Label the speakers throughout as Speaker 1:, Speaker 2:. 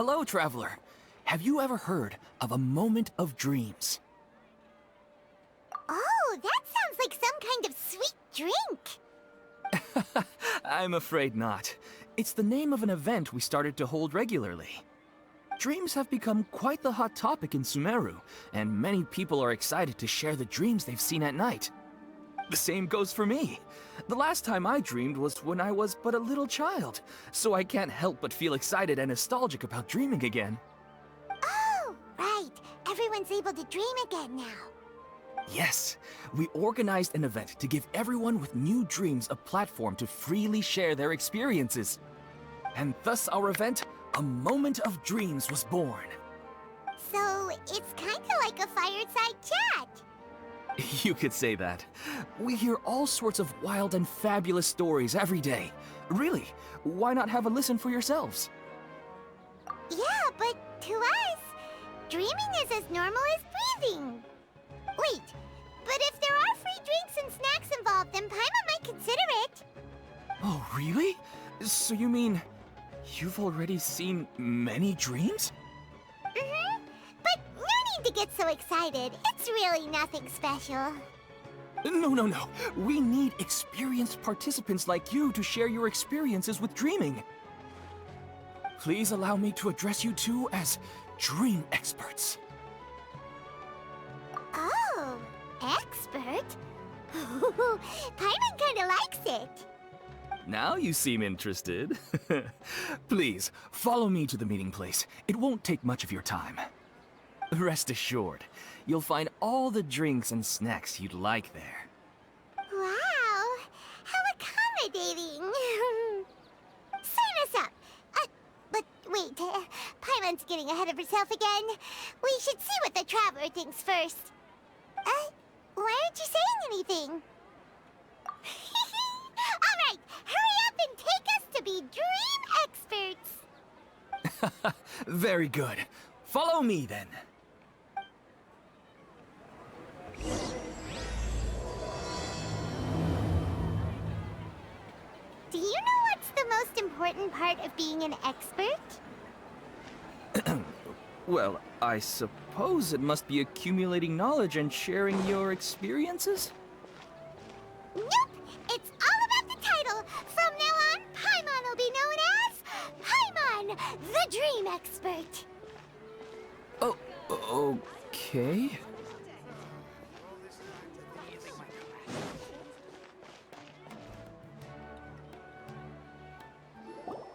Speaker 1: Hello, traveler. Have you ever heard of a moment of dreams?
Speaker 2: Oh, that sounds like some kind of sweet drink.
Speaker 1: I'm afraid not. It's the name of an event we started to hold regularly. Dreams have become quite the hot topic in Sumeru, and many people are excited to share the dreams they've seen at night. The same goes for me. The last time I dreamed was when I was but a little child, so I can't help but feel excited and nostalgic about dreaming again.
Speaker 2: Oh, right. Everyone's able to dream again now.
Speaker 1: Yes, we organized an event to give everyone with new dreams a platform to freely share their experiences. And thus our event, A Moment of Dreams, was born.
Speaker 2: So, it's kinda like a fireside chat.
Speaker 1: You could say that. We hear all sorts of wild and fabulous stories every day. Really, why not have a listen for yourselves?
Speaker 2: Yeah, but to us, dreaming is as normal as breathing. Wait, but if there are free drinks and snacks involved, then Paimon might consider it.
Speaker 1: Oh, really? So you mean you've already seen many dreams?
Speaker 2: Mm-hmm. But no need to get so excited. It's really nothing special.
Speaker 1: No. We need experienced participants like you to share your experiences with dreaming. Please allow me to address you two as dream experts.
Speaker 2: Oh, expert? Paimon kinda likes it.
Speaker 1: Now you seem interested. Please, follow me to the meeting place. It won't take much of your time. Rest assured, you'll find all the drinks and snacks you'd like there.
Speaker 2: Wow, how accommodating. Sign us up. But wait, Paimon's getting ahead of herself again. We should see what the traveler thinks first. Why aren't you saying anything? All right, hurry up and take us to be dream experts.
Speaker 1: Very good. Follow me then.
Speaker 2: Do you know what's the most important part of being an expert?
Speaker 1: Well, I suppose it must be accumulating knowledge and sharing your experiences?
Speaker 2: Nope! It's all about the title! From now on, Paimon will be known as Paimon, the Dream Expert!
Speaker 1: Oh, okay.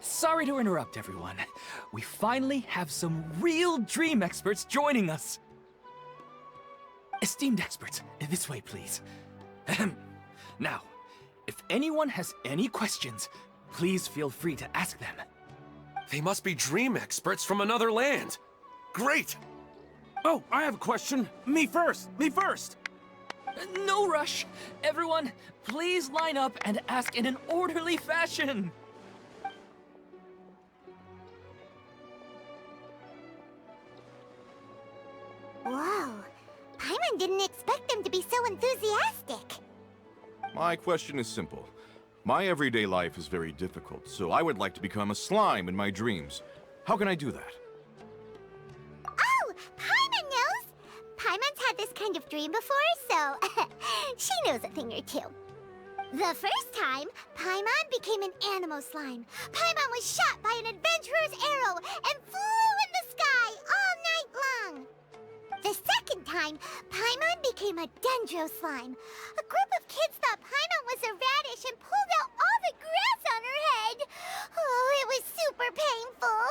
Speaker 1: Sorry to interrupt, everyone. We finally have some real dream experts joining us. Esteemed experts, this way, please. Ahem. Now, if anyone has any questions, please feel free to ask them.
Speaker 3: They must be dream experts from another land. Great! Oh, I have a question. Me first! Me first!
Speaker 1: No rush. Everyone, please line up and ask in an orderly fashion.
Speaker 2: Whoa, Paimon didn't expect them to be so enthusiastic.
Speaker 4: My question is simple. My everyday life is very difficult, so I would like to become a slime in my dreams. How can I do that?
Speaker 2: Oh, Paimon knows! Paimon's had this kind of dream before, so she knows a thing or two. The first time, Paimon became an animal slime. Paimon was shot by an adventurer's arrow and flew in the sky all night long. The second time, Paimon became a dendro slime. A group of kids thought Paimon was a radish and pulled out all the grass on her head. Oh, it was super painful.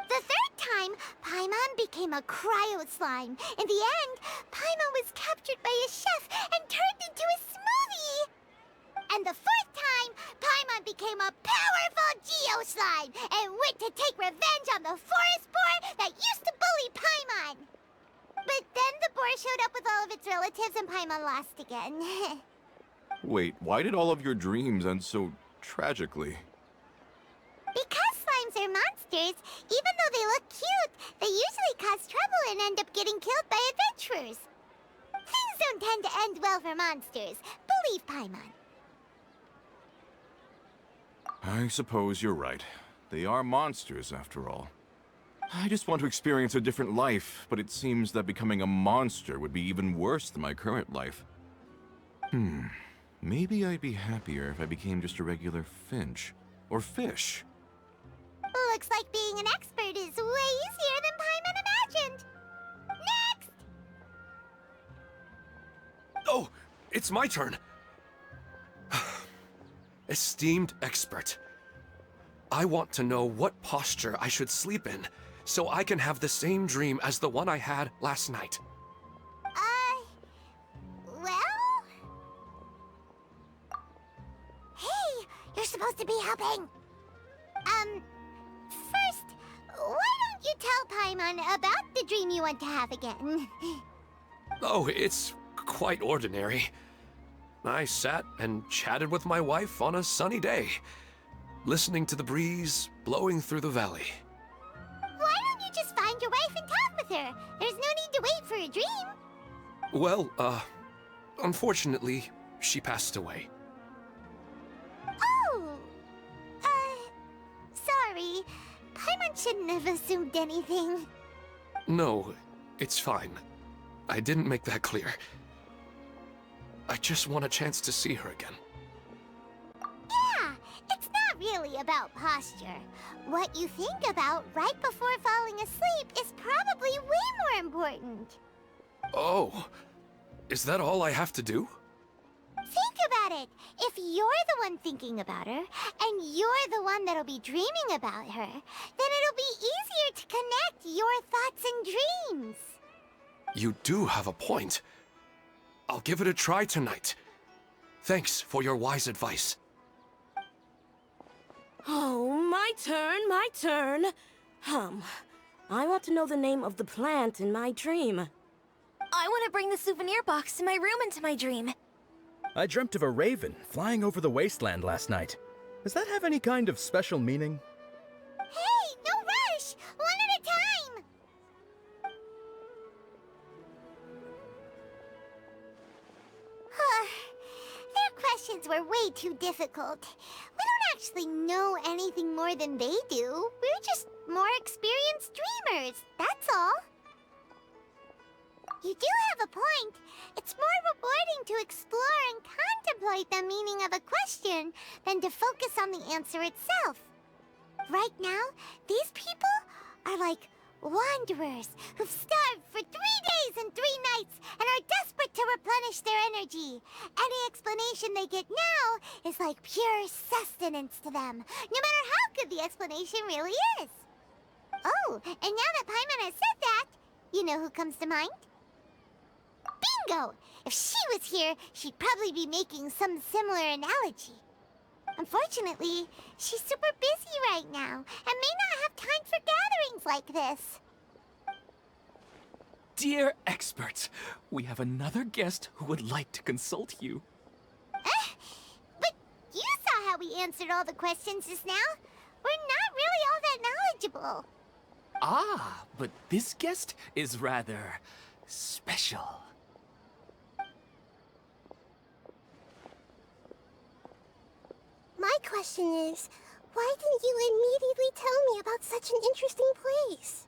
Speaker 2: The third time, Paimon became a cryo slime. In the end, Paimon was captured by a chef and turned into a smoothie. And the fourth time, Paimon became a powerful geo slime and went to take revenge on the forest boar that used to bully Paimon. But then the boar showed up with all of its relatives and Paimon lost again.
Speaker 4: Wait, why did all of your dreams end so tragically?
Speaker 2: Because slimes are monsters, even though they look cute, they usually cause trouble and end up getting killed by adventurers. Things don't tend to end well for monsters. Believe Paimon.
Speaker 4: I suppose you're right. They are monsters, after all. I just want to experience a different life, but it seems that becoming a monster would be even worse than my current life. Maybe I'd be happier if I became just a regular finch. Or fish.
Speaker 2: Looks like being an expert is way easier than Paimon imagined. Next!
Speaker 3: Oh, it's my turn. Esteemed expert, I want to know what posture I should sleep in so I can have the same dream as the one I had last night.
Speaker 2: Well? Hey, you're supposed to be helping. First, why don't you tell Paimon about the dream you want to have again?
Speaker 3: Oh, it's quite ordinary. I sat and chatted with my wife on a sunny day, listening to the breeze blowing through the valley.
Speaker 2: Why don't you just find your wife and talk with her? There's no need to wait for a dream.
Speaker 3: Well, unfortunately, she passed away.
Speaker 2: Oh, sorry. Paimon shouldn't have assumed anything.
Speaker 3: No, it's fine. I didn't make that clear. I just want a chance to see her again.
Speaker 2: Yeah, it's not really about posture. What you think about right before falling asleep is probably way more important.
Speaker 3: Oh, is that all I have to do?
Speaker 2: Think about it. If you're the one thinking about her, and you're the one that'll be dreaming about her, then it'll be easier to connect your thoughts and dreams.
Speaker 3: You do have a point. I'll give it a try tonight. Thanks for your wise advice.
Speaker 5: Oh, my turn. I want to know the name of the plant in my dream.
Speaker 6: I want to bring the souvenir box to my room into my dream.
Speaker 7: I dreamt of a raven flying over the wasteland last night. Does that have any kind of special meaning?
Speaker 2: Hey, no rush! One at a time! Their questions were way too difficult. We don't actually know anything more than they do. We're just more experienced dreamers, that's all. You do have a point. It's more rewarding to explore and contemplate the meaning of a question than to focus on the answer itself. Right now, these people are like wanderers who've starved for 3 days and 3 nights and are desperate to replenish their energy. Any explanation they get now is like pure sustenance to them, no matter how good the explanation really is. Oh, and now that Paimon has said that, you know who comes to mind? Bingo! If she was here, she'd probably be making some similar analogy. Unfortunately, she's super busy right now and may not have time for gatherings like this.
Speaker 1: Dear experts, we have another guest who would like to consult you.
Speaker 2: But you saw how we answered all the questions just now. We're not really all that knowledgeable.
Speaker 1: Ah, but this guest is rather special.
Speaker 2: My question is, why didn't you immediately tell me about such an interesting place?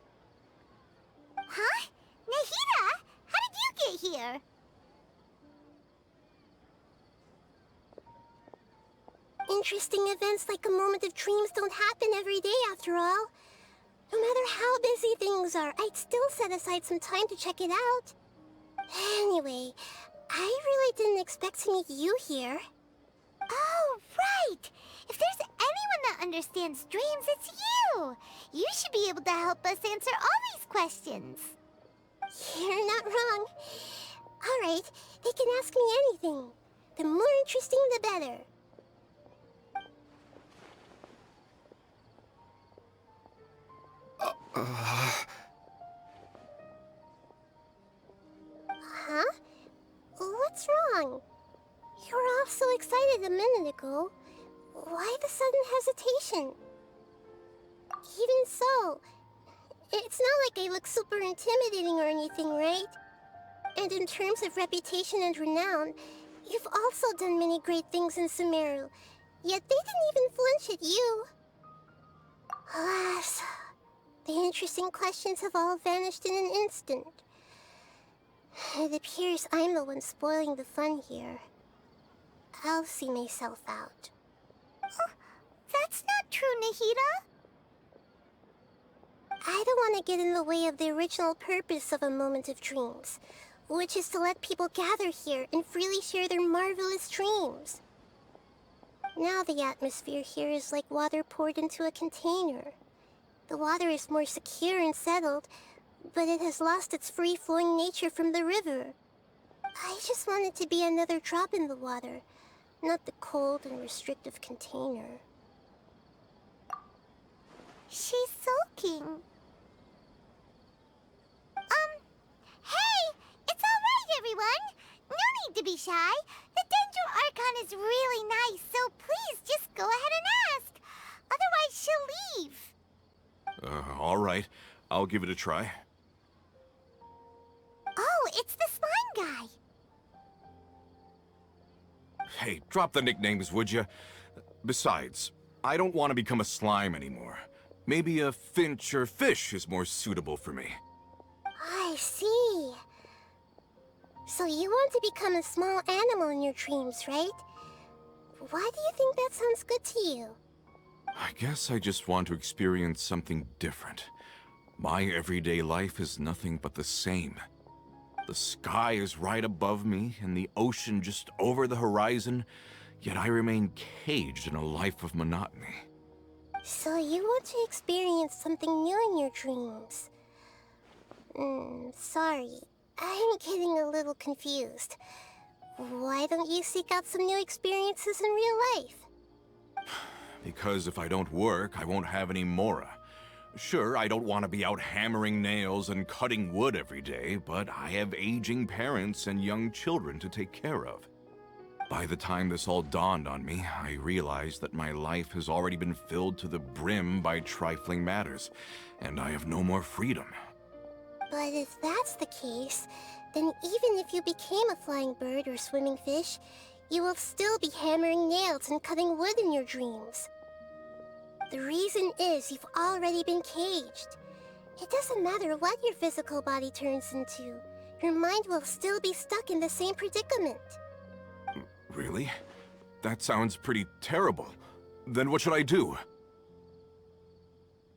Speaker 2: Huh? Nahida? How did you get here? Interesting events like a moment of dreams don't happen every day after all. No matter how busy things are, I'd still set aside some time to check it out. Anyway, I really didn't expect to meet you here. Oh, right! If there's anyone that understands dreams, it's you! You should be able to help us answer all these questions. You're not wrong. Alright, they can ask me anything. The more interesting, the better. Huh? What's wrong? You were all so excited a minute ago. Why the sudden hesitation? Even so, it's not like I look super intimidating or anything, right? And in terms of reputation and renown, you've also done many great things in Sumeru, yet they didn't even flinch at you. Alas, The interesting questions have all vanished in an instant. It appears I'm the one spoiling the fun here. I'll see myself out. Oh, that's not true, Nahida. I don't want to get in the way of the original purpose of a Moment of Dreams, which is to let people gather here and freely share their marvelous dreams. Now the atmosphere here is like water poured into a container. The water is more secure and settled, but it has lost its free-flowing nature from the river. I just want it to be another drop in the water, not the cold and restrictive container. She's sulking. Hey! It's all right, everyone! No need to be shy. The Dendro Archon is really nice, so please just go ahead and ask. Otherwise, she'll leave.
Speaker 4: All right. I'll give it a try.
Speaker 2: Oh, it's the slime guy.
Speaker 4: Hey, drop the nicknames, would you? Besides, I don't want to become a slime anymore. Maybe a finch or fish is more suitable for me.
Speaker 2: I see. So you want to become a small animal in your dreams, right? Why do you think that sounds good to you?
Speaker 4: I guess I just want to experience something different. My everyday life is nothing but the same. The sky is right above me, and the ocean just over the horizon, yet I remain caged in a life of monotony.
Speaker 2: So you want to experience something new in your dreams? Sorry. I'm getting a little confused. Why don't you seek out some new experiences in real life?
Speaker 4: Because if I don't work, I won't have any mora. Sure, I don't want to be out hammering nails and cutting wood every day, but I have aging parents and young children to take care of. By the time this all dawned on me, I realized that my life has already been filled to the brim by trifling matters, and I have no more freedom.
Speaker 2: But if that's the case, then even if you became a flying bird or swimming fish, you will still be hammering nails and cutting wood in your dreams. The reason is you've already been caged. It doesn't matter what your physical body turns into. Your mind will still be stuck in the same predicament.
Speaker 4: Really? That sounds pretty terrible. Then what should I do?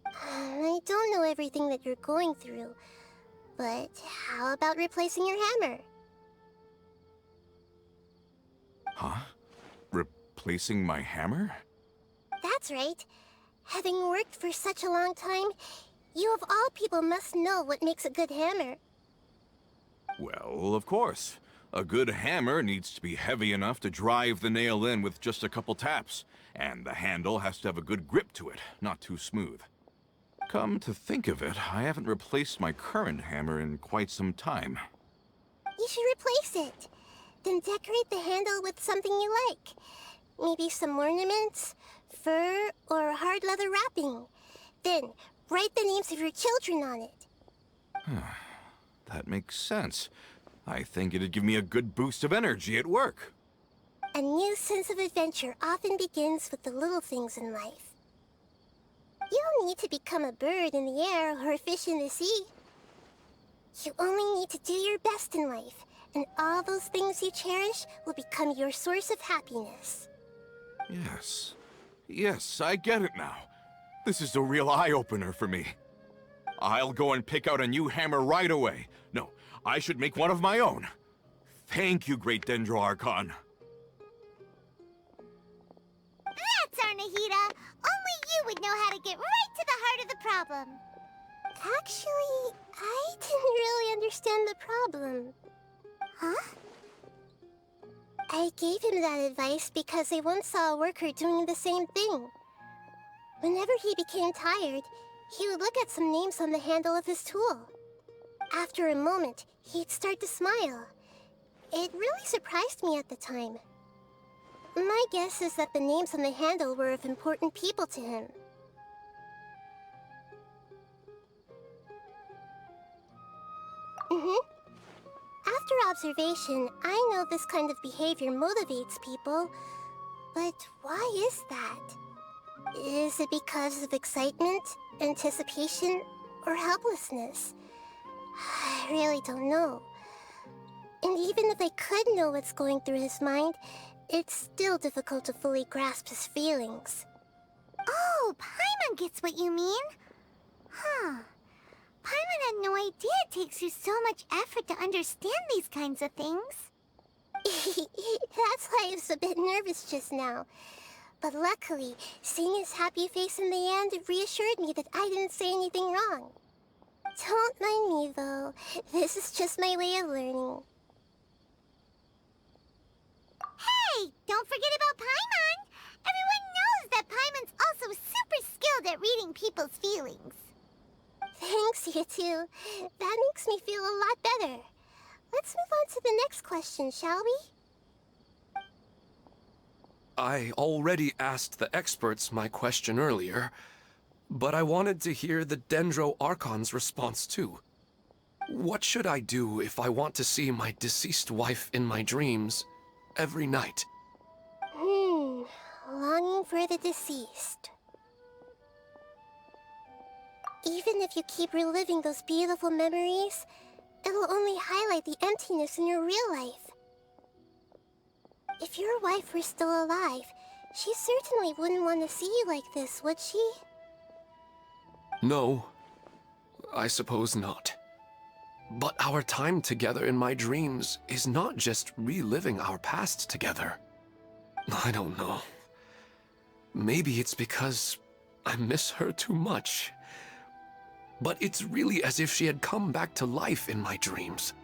Speaker 2: I don't know everything that you're going through, but how about replacing your hammer?
Speaker 4: Huh? Replacing my hammer?
Speaker 2: That's right. Having worked for such a long time, you of all people must know what makes a good hammer.
Speaker 4: Well, of course. A good hammer needs to be heavy enough to drive the nail in with just a couple taps, and the handle has to have a good grip to it, not too smooth. Come to think of it, I haven't replaced my current hammer in quite some time.
Speaker 2: You should replace it. Then decorate the handle with something you like. Maybe some ornaments, fur, or hard leather wrapping. Then, write the names of your children on it.
Speaker 4: That makes sense. I think it'd give me a good boost of energy at work.
Speaker 2: A new sense of adventure often begins with the little things in life. You don't need to become a bird in the air or a fish in the sea. You only need to do your best in life, and all those things you cherish will become your source of happiness.
Speaker 4: Yes. Yes, I get it now. This is a real eye-opener for me. I'll go and pick out a new hammer right away. No, I should make one of my own. Thank you, Great Dendro Archon.
Speaker 2: That's our Nahida. Only you would know how to get right to the heart of the problem. Actually, I didn't really understand the problem. Huh? I gave him that advice because I once saw a worker doing the same thing. Whenever he became tired, he would look at some names on the handle of his tool. After a moment, he'd start to smile. It really surprised me at the time. My guess is that the names on the handle were of important people to him. After observation, I know this kind of behavior motivates people. But why is that? Is it because of excitement, anticipation, or helplessness. I really don't know. And even if I could know what's going through his mind, it's still difficult to fully grasp his feelings. Oh, Paimon gets what you mean. Huh. Paimon had no idea it takes you so much effort to understand these kinds of things. That's why I was a bit nervous just now. But luckily, seeing his happy face in the end reassured me that I didn't say anything wrong. Don't mind me, though. This is just my way of learning. Hey! Don't forget about Paimon! Everyone knows that Paimon's also super skilled at reading people's feelings. Thanks, you two. That makes me feel a lot better. Let's move on to the next question, shall we?
Speaker 3: I already asked the experts my question earlier, but I wanted to hear the Dendro Archon's response too. What should I do if I want to see my deceased wife in my dreams every night?
Speaker 2: Longing for the deceased. Even if you keep reliving those beautiful memories, it'll only highlight the emptiness in your real life. If your wife were still alive, she certainly wouldn't want to see you like this, would she?
Speaker 3: No, I suppose not. But our time together in my dreams is not just reliving our past together. I don't know. Maybe it's because I miss her too much. But it's really as if she had come back to life in my dreams.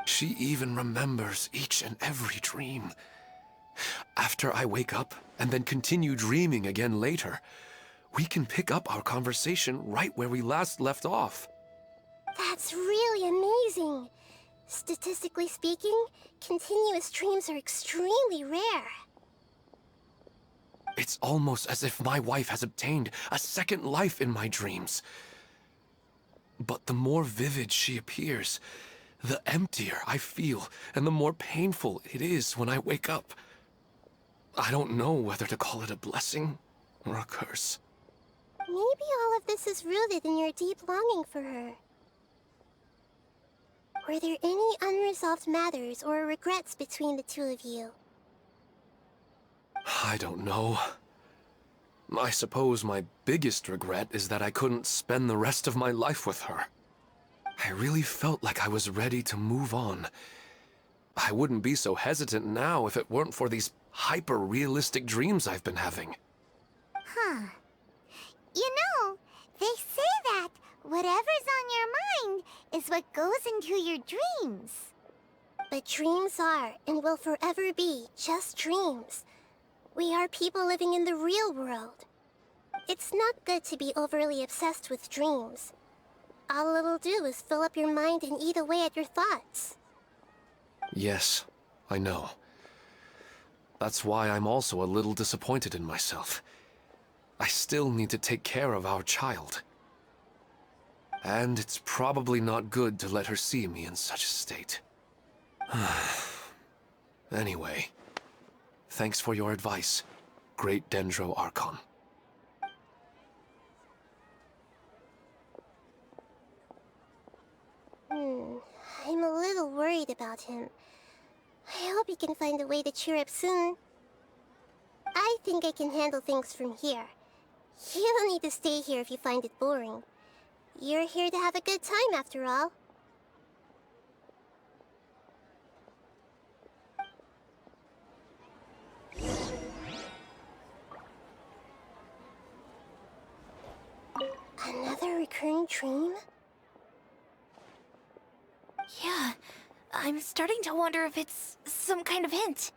Speaker 3: She even remembers each and every dream. After I wake up and then continue dreaming again later, we can pick up our conversation right where we last left off.
Speaker 2: That's really amazing. Statistically speaking, continuous dreams are extremely rare.
Speaker 3: It's almost as if my wife has obtained a second life in my dreams. But the more vivid she appears, the emptier I feel, and the more painful it is when I wake up. I don't know whether to call it a blessing or a curse.
Speaker 2: Maybe all of this is rooted in your deep longing for her. Were there any unresolved matters or regrets between the two of you?
Speaker 3: I don't know. I suppose my biggest regret is that I couldn't spend the rest of my life with her. I really felt like I was ready to move on. I wouldn't be so hesitant now if it weren't for these hyper-realistic dreams I've been having.
Speaker 2: Huh. You know, they say that whatever's on your mind is what goes into your dreams. But dreams are, and will forever be, just dreams. We are people living in the real world. It's not good to be overly obsessed with dreams. All it'll do is fill up your mind and eat away at your thoughts.
Speaker 3: Yes, I know. That's why I'm also a little disappointed in myself. I still need to take care of our child. And it's probably not good to let her see me in such a state. Anyway, thanks for your advice, Great Dendro Archon.
Speaker 2: I'm a little worried about him. I hope he can find a way to cheer up soon. I think I can handle things from here. You don't need to stay here if you find it boring. You're here to have a good time, after all. Another recurring dream?
Speaker 6: Yeah, I'm starting to wonder if it's some kind of hint.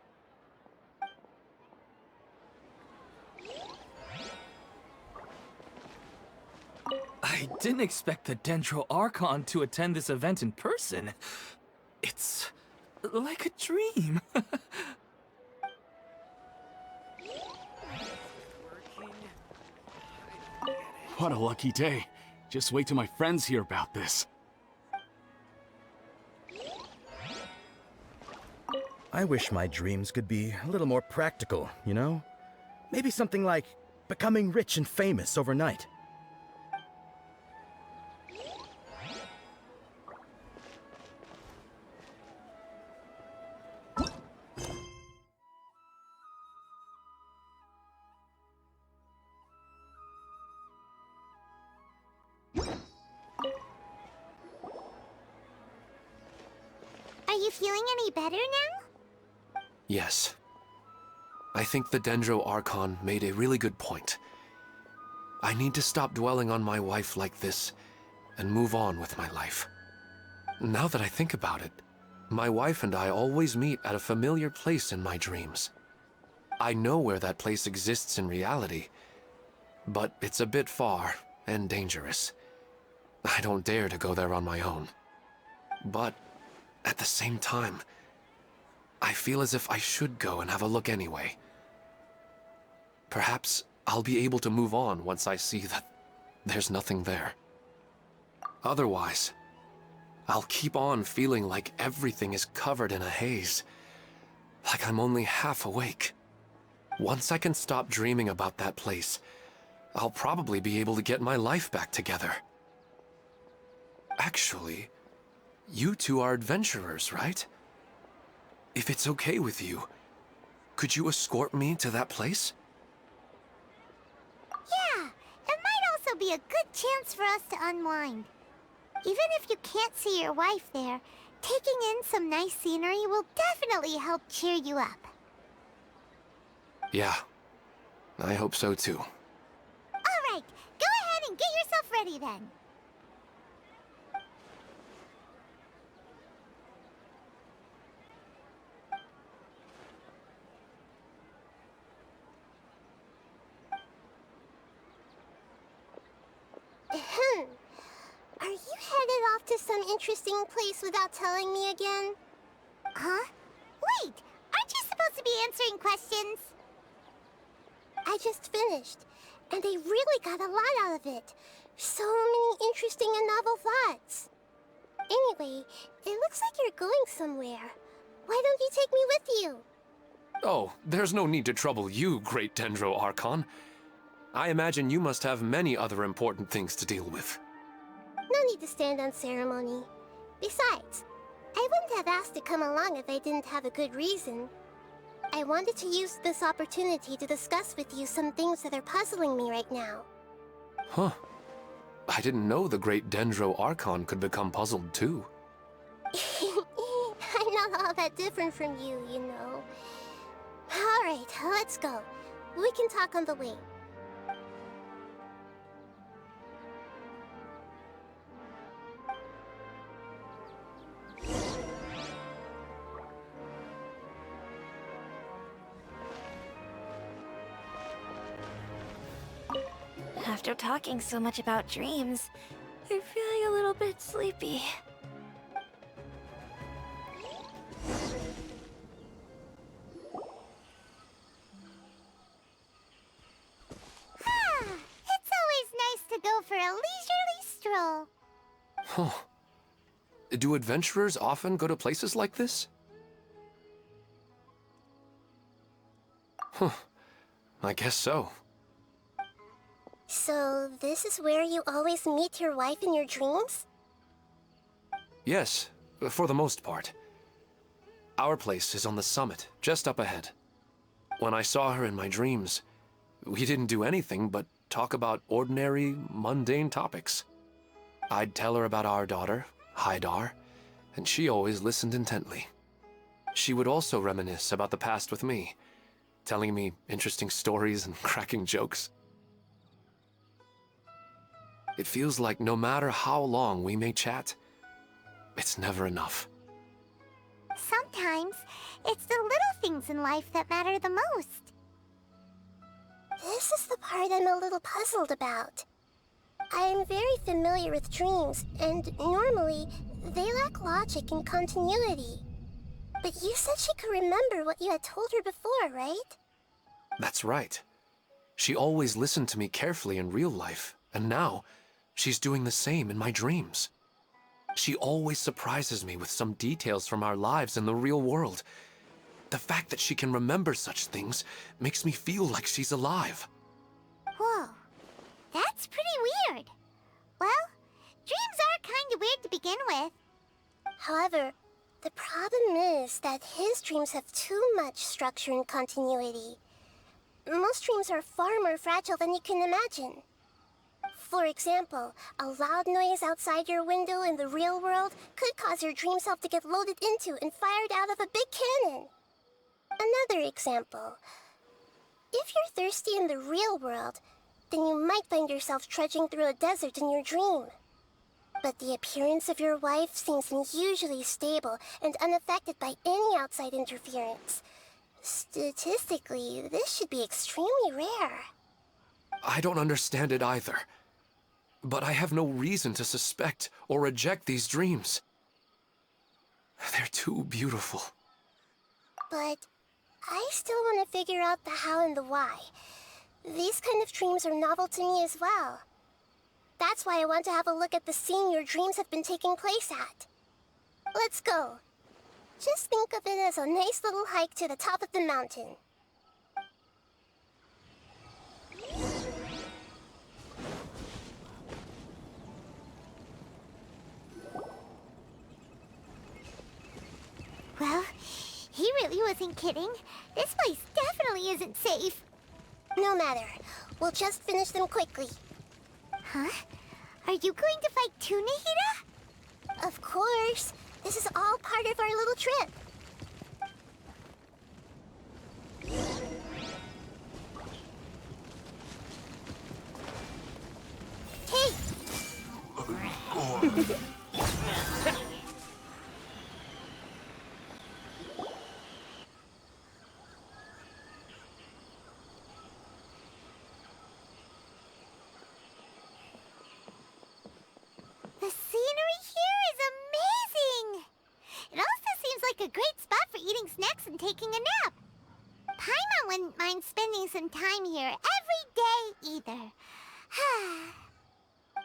Speaker 1: I didn't expect the Dendro Archon to attend this event in person. It's like a dream.
Speaker 8: What a lucky day. Just wait till my friends hear about this.
Speaker 7: I wish my dreams could be a little more practical, you know? Maybe something like becoming rich and famous overnight.
Speaker 2: Are you feeling any better now?
Speaker 3: Yes. I think the Dendro Archon made a really good point. I need to stop dwelling on my wife like this and move on with my life. Now that I think about it, my wife and I always meet at a familiar place in my dreams. I know where that place exists in reality, but it's a bit far and dangerous. I don't dare to go there on my own. But at the same time, I feel as if I should go and have a look anyway. Perhaps I'll be able to move on once I see that there's nothing there. Otherwise, I'll keep on feeling like everything is covered in a haze, like I'm only half awake. Once I can stop dreaming about that place, I'll probably be able to get my life back together. Actually, you two are adventurers, right? If it's okay with you, could you escort me to that place?
Speaker 2: Yeah, it might also be a good chance for us to unwind. Even if you can't see your wife there, taking in some nice scenery will definitely help cheer you up.
Speaker 3: Yeah, I hope so too.
Speaker 2: All right, go ahead and get yourself ready then. Are you headed off to some interesting place without telling me again? Huh? Wait, aren't you supposed to be answering questions? I just finished, and I really got a lot out of it. So many interesting and novel thoughts. Anyway, it looks like you're going somewhere. Why don't you take me with you?
Speaker 3: Oh, there's no need to trouble you, great Dendro Archon. I imagine you must have many other important things to deal with.
Speaker 2: No need to stand on ceremony. Besides, I wouldn't have asked to come along if I didn't have a good reason. I wanted to use this opportunity to discuss with you some things that are puzzling me right now.
Speaker 3: Huh. I didn't know the great Dendro Archon could become puzzled too.
Speaker 2: I'm not all that different from you, you know. Alright, let's go. We can talk on the way.
Speaker 6: After talking so much about dreams, I'm feeling a little bit sleepy.
Speaker 2: It's always nice to go for a leisurely stroll.
Speaker 3: Huh. Do adventurers often go to places like this? Huh. I guess so.
Speaker 2: So, this is where you always meet your wife in your dreams?
Speaker 3: Yes, for the most part. Our place is on the summit, just up ahead. When I saw her in my dreams, we didn't do anything but talk about ordinary, mundane topics. I'd tell her about our daughter, Haidar, and she always listened intently. She would also reminisce about the past with me, telling me interesting stories and cracking jokes. It feels like no matter how long we may chat, it's never enough.
Speaker 2: Sometimes, it's the little things in life that matter the most. This is the part I'm a little puzzled about. I am very familiar with dreams, and normally, they lack logic and continuity. But you said she could remember what you had told her before, right?
Speaker 3: That's right. She always listened to me carefully in real life, and now, she's doing the same in my dreams. She always surprises me with some details from our lives in the real world. The fact that she can remember such things makes me feel like she's alive.
Speaker 2: Whoa, that's pretty weird. Well, dreams are kind of weird to begin with. However, the problem is that his dreams have too much structure and continuity. Most dreams are far more fragile than you can imagine.
Speaker 9: For example, a loud noise outside your window in the real world could cause your dream self to get loaded into and fired out of a big cannon. Another example. If you're thirsty in the real world, then you might find yourself trudging through a desert in your dream. But the appearance of your wife seems unusually stable and unaffected by any outside interference. Statistically, this should be extremely rare.
Speaker 3: I don't understand it either. But I have no reason to suspect or reject these dreams. They're too beautiful.
Speaker 9: But I still want to figure out the how and the why. These kind of dreams are novel to me as well. That's why I want to have a look at the scene your dreams have been taking place at. Let's go. Just think of it as a nice little hike to the top of the mountain.
Speaker 2: Well, he really wasn't kidding. This place definitely isn't safe.
Speaker 9: No matter. We'll just finish them quickly.
Speaker 2: Huh? Are you going to fight too, Nahida?
Speaker 9: Of course. This is all part of our little trip. Hey!
Speaker 2: The scenery here is amazing! It also seems like a great spot for eating snacks and taking a nap. Paimon wouldn't mind spending some time here every day either.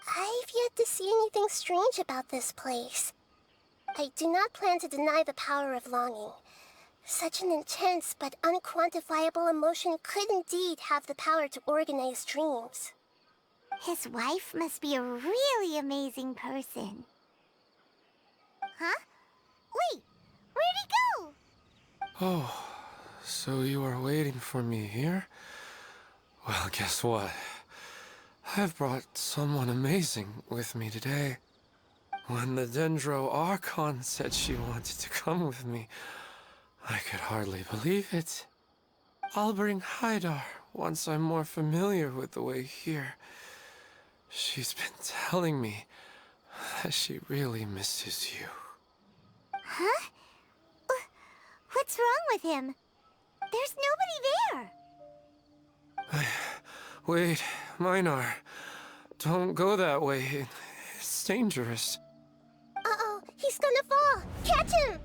Speaker 9: I've yet to see anything strange about this place. I do not plan to deny the power of longing. Such an intense but unquantifiable emotion could indeed have the power to organize dreams.
Speaker 2: His wife must be a really amazing person. Huh? Wait, where'd he go?
Speaker 3: Oh, so you are waiting for me here? Well, guess what? I've brought someone amazing with me today. When the Dendro Archon said she wanted to come with me, I could hardly believe it. I'll bring Haidar once I'm more familiar with the way here. She's been telling me that she really misses you.
Speaker 2: Huh? What's wrong with him? There's nobody there.
Speaker 3: Wait, Minar. Don't go that way. It's dangerous.
Speaker 9: Uh-oh, he's gonna fall! Catch him!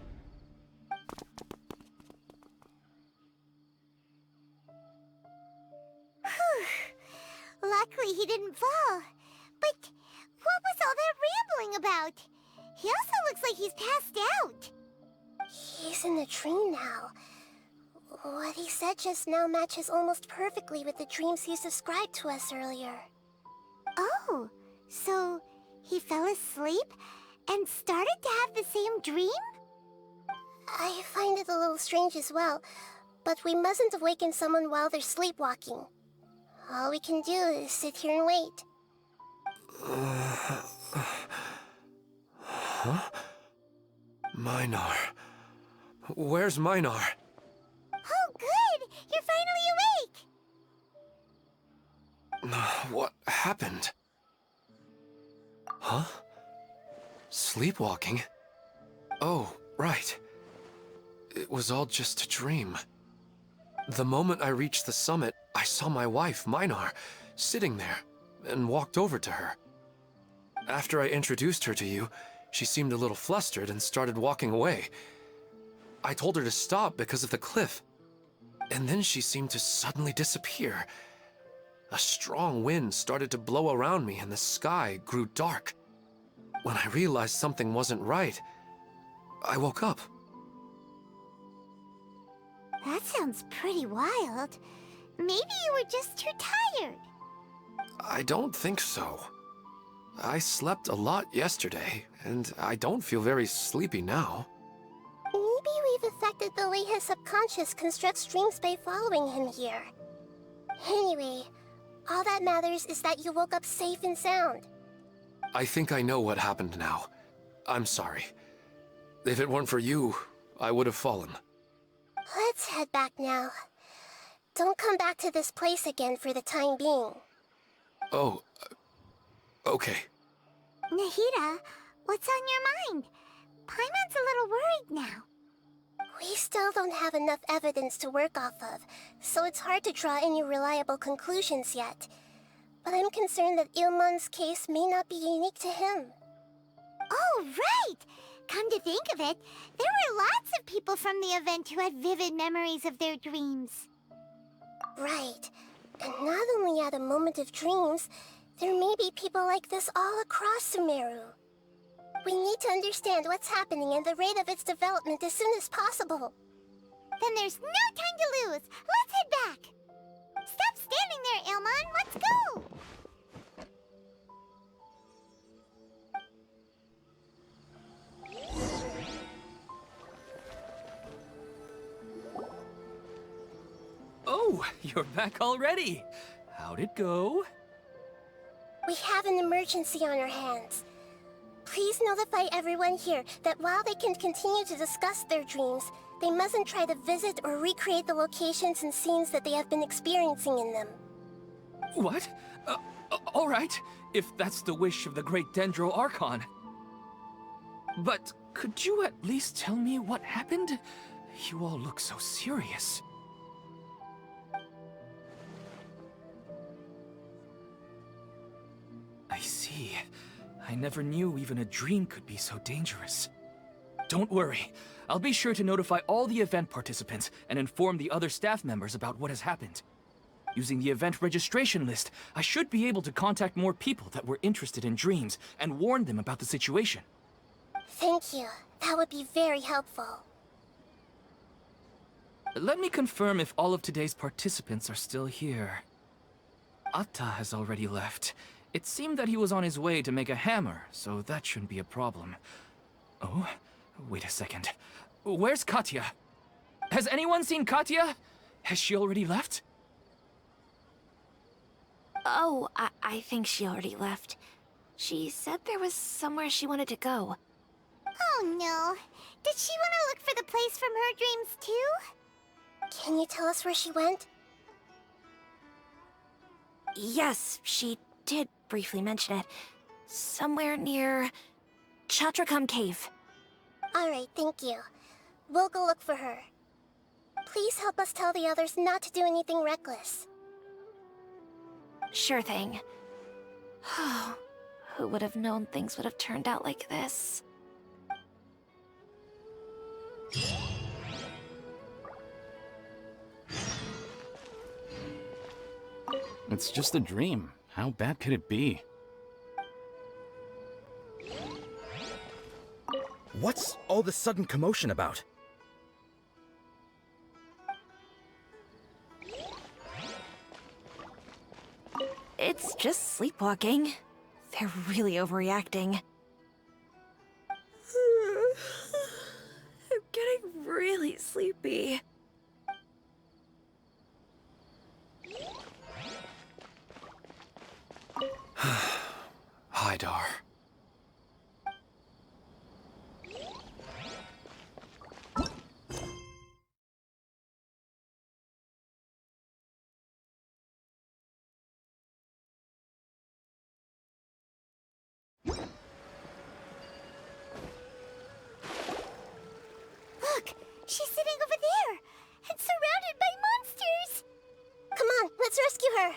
Speaker 2: Whew. Luckily he didn't fall. But what was all that rambling about? He also looks like he's passed out.
Speaker 9: He's in the dream now. What he said just now matches almost perfectly with the dreams he's described to us earlier.
Speaker 2: Oh, so he fell asleep and started to have the same dream?
Speaker 9: I find it a little strange as well, but we mustn't awaken someone while they're sleepwalking. All we can do is sit here and wait.
Speaker 3: Huh? Minar. Where's Minar?
Speaker 2: Oh, good! You're finally awake!
Speaker 3: What happened? Huh? Sleepwalking? Oh, right. It was all just a dream. The moment I reached the summit, I saw my wife, Minar, sitting there, and walked over to her. After I introduced her to you, she seemed a little flustered and started walking away. I told her to stop because of the cliff, and then she seemed to suddenly disappear. A strong wind started to blow around me and the sky grew dark. When I realized something wasn't right, I woke up.
Speaker 2: That sounds pretty wild. Maybe you were just too tired.
Speaker 3: I don't think so. I slept a lot yesterday, and I don't feel very sleepy now.
Speaker 9: Maybe we've affected the way his subconscious constructs dreams by following him here. Anyway, All that matters is that you woke up safe and sound.
Speaker 3: I think I know what happened now. I'm sorry. If it weren't for you, I would have fallen.
Speaker 9: Let's head back now. Don't come back to this place again for the time being.
Speaker 3: Oh, okay.
Speaker 2: Nahida, what's on your mind? Paimon's a little worried now.
Speaker 9: We still don't have enough evidence to work off of, so it's hard to draw any reliable conclusions yet. But I'm concerned that Ilmon's case may not be unique to him.
Speaker 2: Oh, right! Come to think of it, there were lots of people from the event who had vivid memories of their dreams.
Speaker 9: Right. And not only at a moment of dreams, there may be people like this all across Sumeru. We need to understand what's happening and the rate of its development as soon as possible.
Speaker 2: Then there's no time to lose. Let's head back. Stop standing there, Ilmon. Let's go.
Speaker 1: Oh, you're back already. How'd it go?
Speaker 9: We have an emergency on our hands. Please notify everyone here that while they can continue to discuss their dreams, they mustn't try to visit or recreate the locations and scenes that they have been experiencing in them.
Speaker 1: What? All right, if that's the wish of the great Dendro Archon. But could you at least tell me what happened? You all look so serious. I see. I never knew even a dream could be so dangerous. Don't worry. I'll be sure to notify all the event participants and inform the other staff members about what has happened. Using the event registration list, I should be able to contact more people that were interested in dreams and warn them about the situation.
Speaker 9: Thank you. That would be very helpful.
Speaker 1: Let me confirm if all of today's participants are still here. Atta has already left. It seemed that he was on his way to make a hammer, so that shouldn't be a problem. Oh, wait a second. Where's Katya? Has anyone seen Katya? Has she already left?
Speaker 6: Oh, I think she already left. She said there was somewhere she wanted to go.
Speaker 2: Oh no. Did she want to look for the place from her dreams too?
Speaker 9: Can you tell us where she went?
Speaker 6: Yes, she did briefly mention it. Somewhere near Chatrakam Cave.
Speaker 9: Alright, thank you. We'll go look for her. Please help us tell the others not to do anything reckless.
Speaker 6: Sure thing. Who would have known things would have turned out like this?
Speaker 8: It's just a dream. How bad could it be?
Speaker 7: What's all this sudden commotion about?
Speaker 6: It's just sleepwalking. They're really overreacting. I'm getting really sleepy.
Speaker 3: Hi, Dar.
Speaker 2: Look, she's sitting over there and surrounded by monsters.
Speaker 9: Come on, let's rescue her!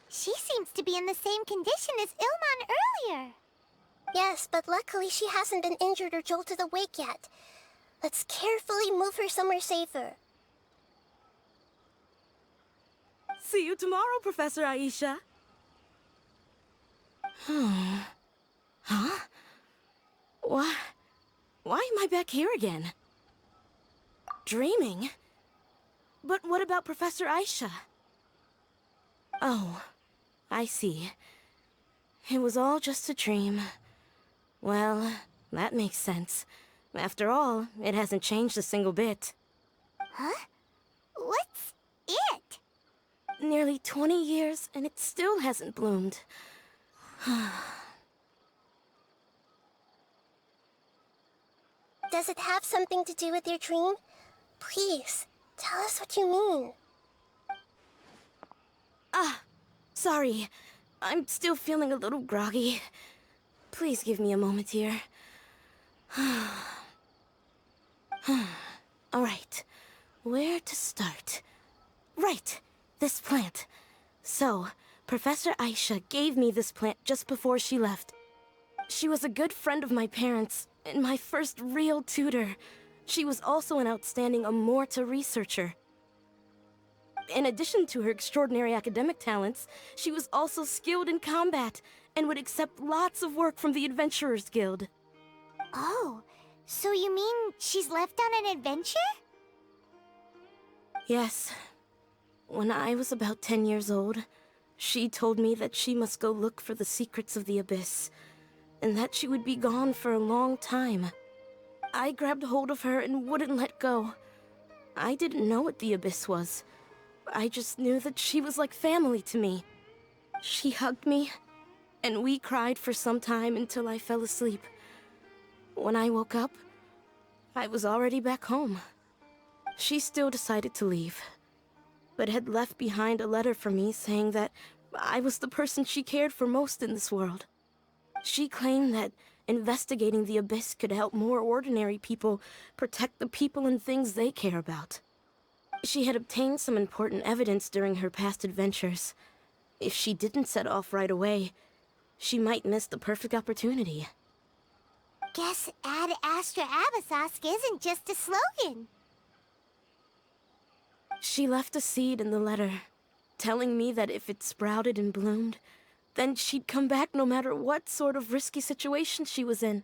Speaker 2: She seems to be in the same condition as Ilmon earlier.
Speaker 9: Yes, but luckily she hasn't been injured or jolted awake yet. Let's carefully move her somewhere safer.
Speaker 5: See you tomorrow, Professor Aisha. Huh? Why am I back here again? Dreaming? But what about Professor Aisha? Oh, I see. It was all just a dream. Well, that makes sense. After all, it hasn't changed a single bit.
Speaker 2: Huh? What's it?
Speaker 5: Nearly 20 years, and it still hasn't bloomed.
Speaker 9: Does it have something to do with your dream? Please, tell us what you mean.
Speaker 5: Sorry. I'm still feeling a little groggy. Please give me a moment here. Alright. Where to start? Right! This plant. So, Professor Aisha gave me this plant just before she left. She was a good friend of my parents, and my first real tutor. She was also an outstanding Amorta researcher. In addition to her extraordinary academic talents, she was also skilled in combat, and would accept lots of work from the Adventurers Guild.
Speaker 2: Oh, so you mean she's left on an adventure?
Speaker 5: Yes. When I was about 10 years old, she told me that she must go look for the secrets of the Abyss, and that she would be gone for a long time. I grabbed hold of her and wouldn't let go. I didn't know what the Abyss was. I just knew that she was like family to me. She hugged me, and we cried for some time until I fell asleep. When I woke up, I was already back home. She still decided to leave, but had left behind a letter for me saying that I was the person she cared for most in this world. She claimed that investigating the Abyss could help more ordinary people protect the people and things they care about. She had obtained some important evidence during her past adventures. If she didn't set off right away, she might miss the perfect opportunity.
Speaker 2: Guess Ad Astra Abyssosque isn't just a slogan.
Speaker 5: She left a seed in the letter, telling me that if it sprouted and bloomed, then she'd come back no matter what sort of risky situation she was in.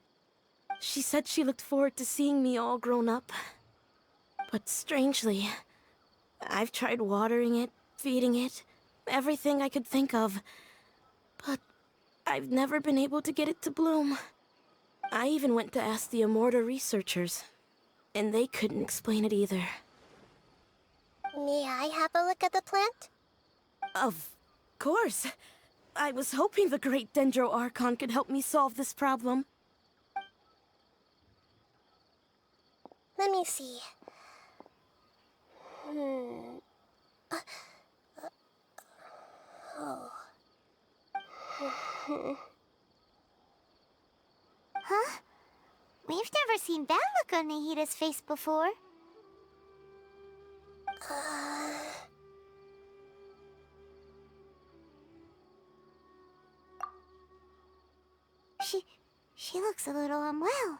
Speaker 5: She said she looked forward to seeing me all grown up. But strangely, I've tried watering it, feeding it, everything I could think of. But I've never been able to get it to bloom. I even went to ask the Amorta researchers, and they couldn't explain it either.
Speaker 9: May I have a look at the plant?
Speaker 5: Of course. I was hoping the great Dendro Archon could help me solve this problem.
Speaker 9: Let me see.
Speaker 2: Huh? We've never seen that look on Nahida's face before. She looks a little unwell.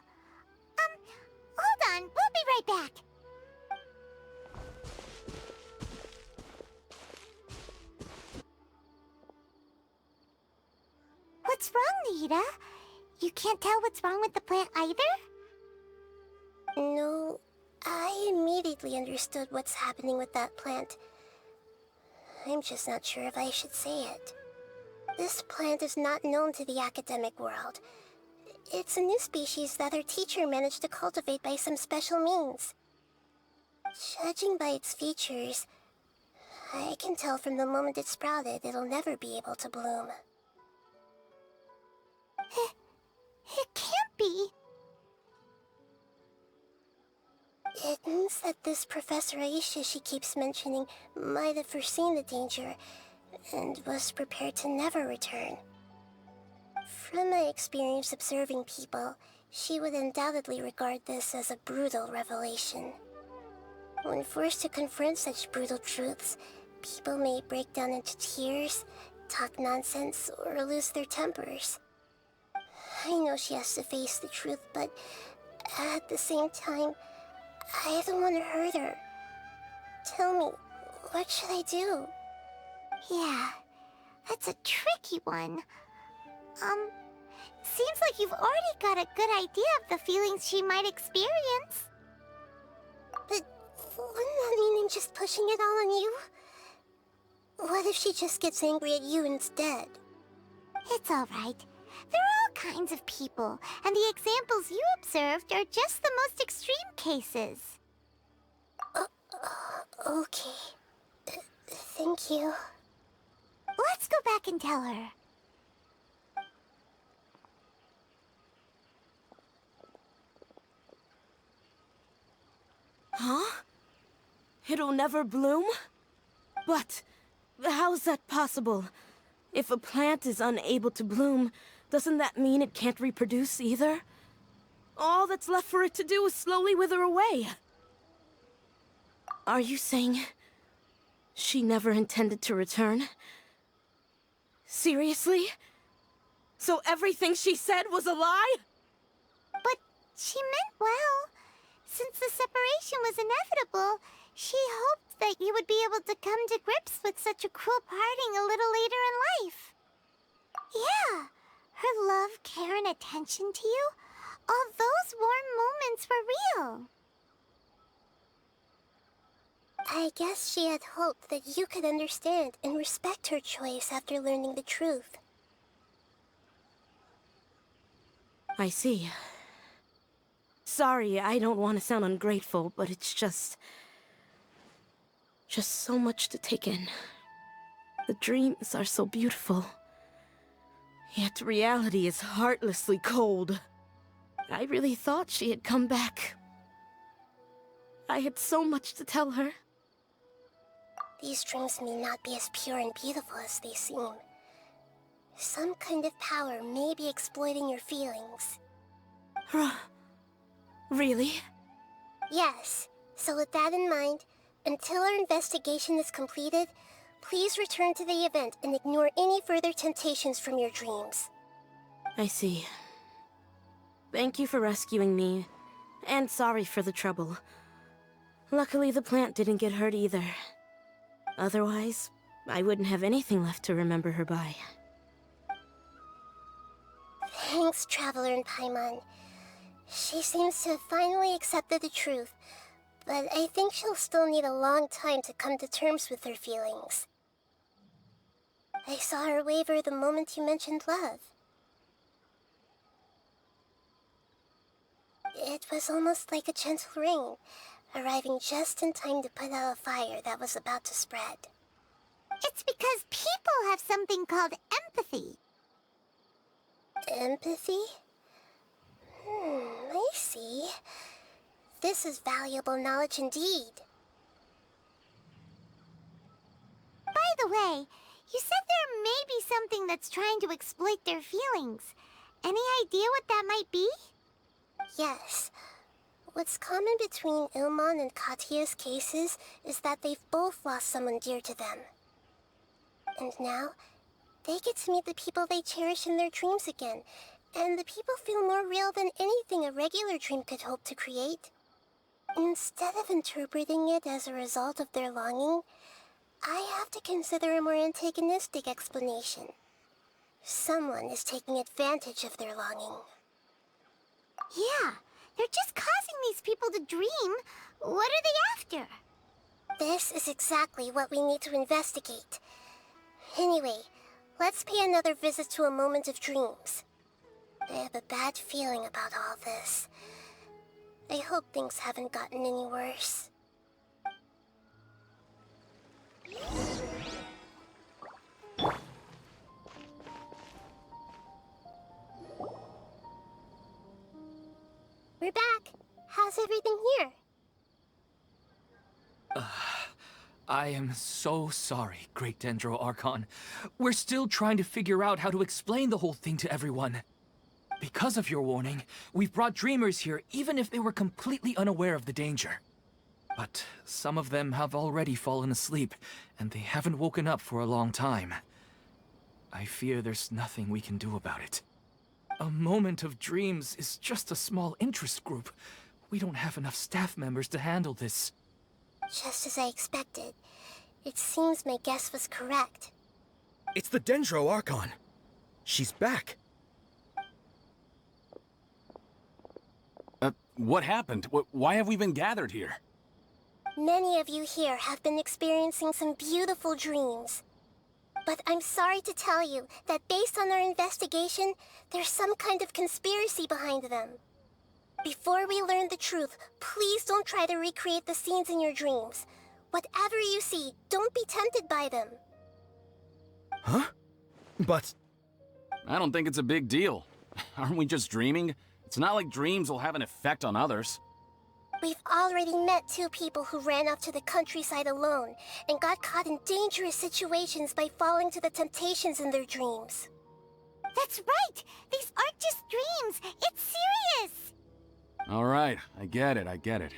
Speaker 2: Hold on, we'll be right back. What's wrong, Nahida? You can't tell what's wrong with the plant either?
Speaker 9: No, I immediately understood what's happening with that plant. I'm just not sure if I should say it. This plant is not known to the academic world. It's a new species that our teacher managed to cultivate by some special means. Judging by its features, I can tell from the moment it sprouted it'll never be able to bloom.
Speaker 2: It can't be.
Speaker 9: It means that this Professor Aisha she keeps mentioning might have foreseen the danger and was prepared to never return. From my experience observing people, she would undoubtedly regard this as a brutal revelation. When forced to confront such brutal truths, people may break down into tears, talk nonsense, or lose their tempers. I know she has to face the truth, but at the same time, I don't want to hurt her. Tell me, what should I do?
Speaker 2: Yeah, that's a tricky one. Seems like you've already got a good idea of the feelings she might experience.
Speaker 9: But wouldn't that mean I'm just pushing it all on you? What if she just gets angry at you instead?
Speaker 2: It's all right. There are all kinds of people, and the examples you observed are just the most extreme cases.
Speaker 9: Okay. Thank you.
Speaker 2: Let's go back and tell her.
Speaker 5: Huh? It'll never bloom? But how's that possible? If a plant is unable to bloom, doesn't that mean it can't reproduce either? All that's left for it to do is slowly wither away. Are you saying she never intended to return? Seriously? So everything she said was a lie?
Speaker 2: But she meant well. Since the separation was inevitable, she hoped that you would be able to come to grips with such a cruel parting a little later in life. Yeah, her love, care, and attention to you, all those warm moments were real.
Speaker 9: I guess she had hoped that you could understand and respect her choice after learning the truth.
Speaker 5: I see. Sorry, I don't want to sound ungrateful, but it's just so much to take in. The dreams are so beautiful. Yet reality is heartlessly cold. I really thought she had come back. I had so much to tell her.
Speaker 9: These dreams may not be as pure and beautiful as they seem. Some kind of power may be exploiting your feelings.
Speaker 5: Really?
Speaker 9: Yes. So with that in mind, until our investigation is completed, please return to the event and ignore any further temptations from your dreams.
Speaker 5: I see. Thank you for rescuing me, and sorry for the trouble. Luckily, the plant didn't get hurt either. Otherwise, I wouldn't have anything left to remember her by.
Speaker 9: Thanks, Traveler and Paimon. She seems to have finally accepted the truth, but I think she'll still need a long time to come to terms with her feelings. I saw her waver the moment you mentioned love. It was almost like a gentle rain, arriving just in time to put out a fire that was about to spread.
Speaker 2: It's because people have something called empathy.
Speaker 9: Empathy? I see. This is valuable knowledge indeed.
Speaker 2: By the way, you said there may be something that's trying to exploit their feelings. Any idea what that might be?
Speaker 9: Yes. What's common between Ilmon and Katia's cases is that they've both lost someone dear to them. And now, they get to meet the people they cherish in their dreams again, and the people feel more real than anything a regular dream could hope to create. Instead of interpreting it as a result of their longing, I have to consider a more antagonistic explanation. Someone is taking advantage of their longing.
Speaker 2: Yeah, they're just causing these people to dream. What are they after?
Speaker 9: This is exactly what we need to investigate. Anyway, let's pay another visit to a moment of dreams. I have a bad feeling about all this. I hope things haven't gotten any worse. We're back. How's everything here?
Speaker 1: I am so sorry, Great Dendro Archon. We're still trying to figure out how to explain the whole thing to everyone. Because of your warning, we've brought dreamers here even if they were completely unaware of the danger. But some of them have already fallen asleep, and they haven't woken up for a long time. I fear there's nothing we can do about it. A moment of dreams is just a small interest group. We don't have enough staff members to handle this.
Speaker 9: Just as I expected. It seems my guess was correct.
Speaker 7: It's the Dendro Archon. She's back.
Speaker 8: What happened? Why have we been gathered here?
Speaker 9: Many of you here have been experiencing some beautiful dreams. But I'm sorry to tell you that based on our investigation, there's some kind of conspiracy behind them. Before we learn the truth, please don't try to recreate the scenes in your dreams. Whatever you see, don't be tempted by them.
Speaker 7: Huh? But...
Speaker 8: I don't think it's a big deal. Aren't we just dreaming? It's not like dreams will have an effect on others.
Speaker 9: We've already met 2 people who ran off to the countryside alone and got caught in dangerous situations by falling to the temptations in their dreams.
Speaker 2: That's right! These aren't just dreams! It's serious!
Speaker 8: Alright, I get it.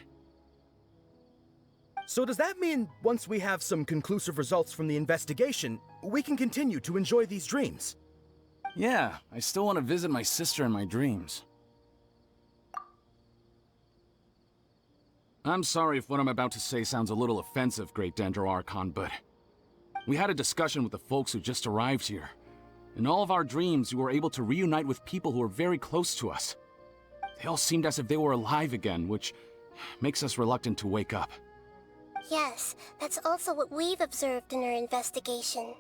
Speaker 7: so does that mean once we have some conclusive results from the investigation, we can continue to enjoy these dreams?
Speaker 8: Yeah, I still want to visit my sister in my dreams. I'm sorry if what I'm about to say sounds a little offensive, Great Dendro Archon, but... we had a discussion with the folks who just arrived here. In all of our dreams, we were able to reunite with people who were very close to us. They all seemed as if they were alive again, which makes us reluctant to wake up.
Speaker 9: Yes, that's also what we've observed in our investigation.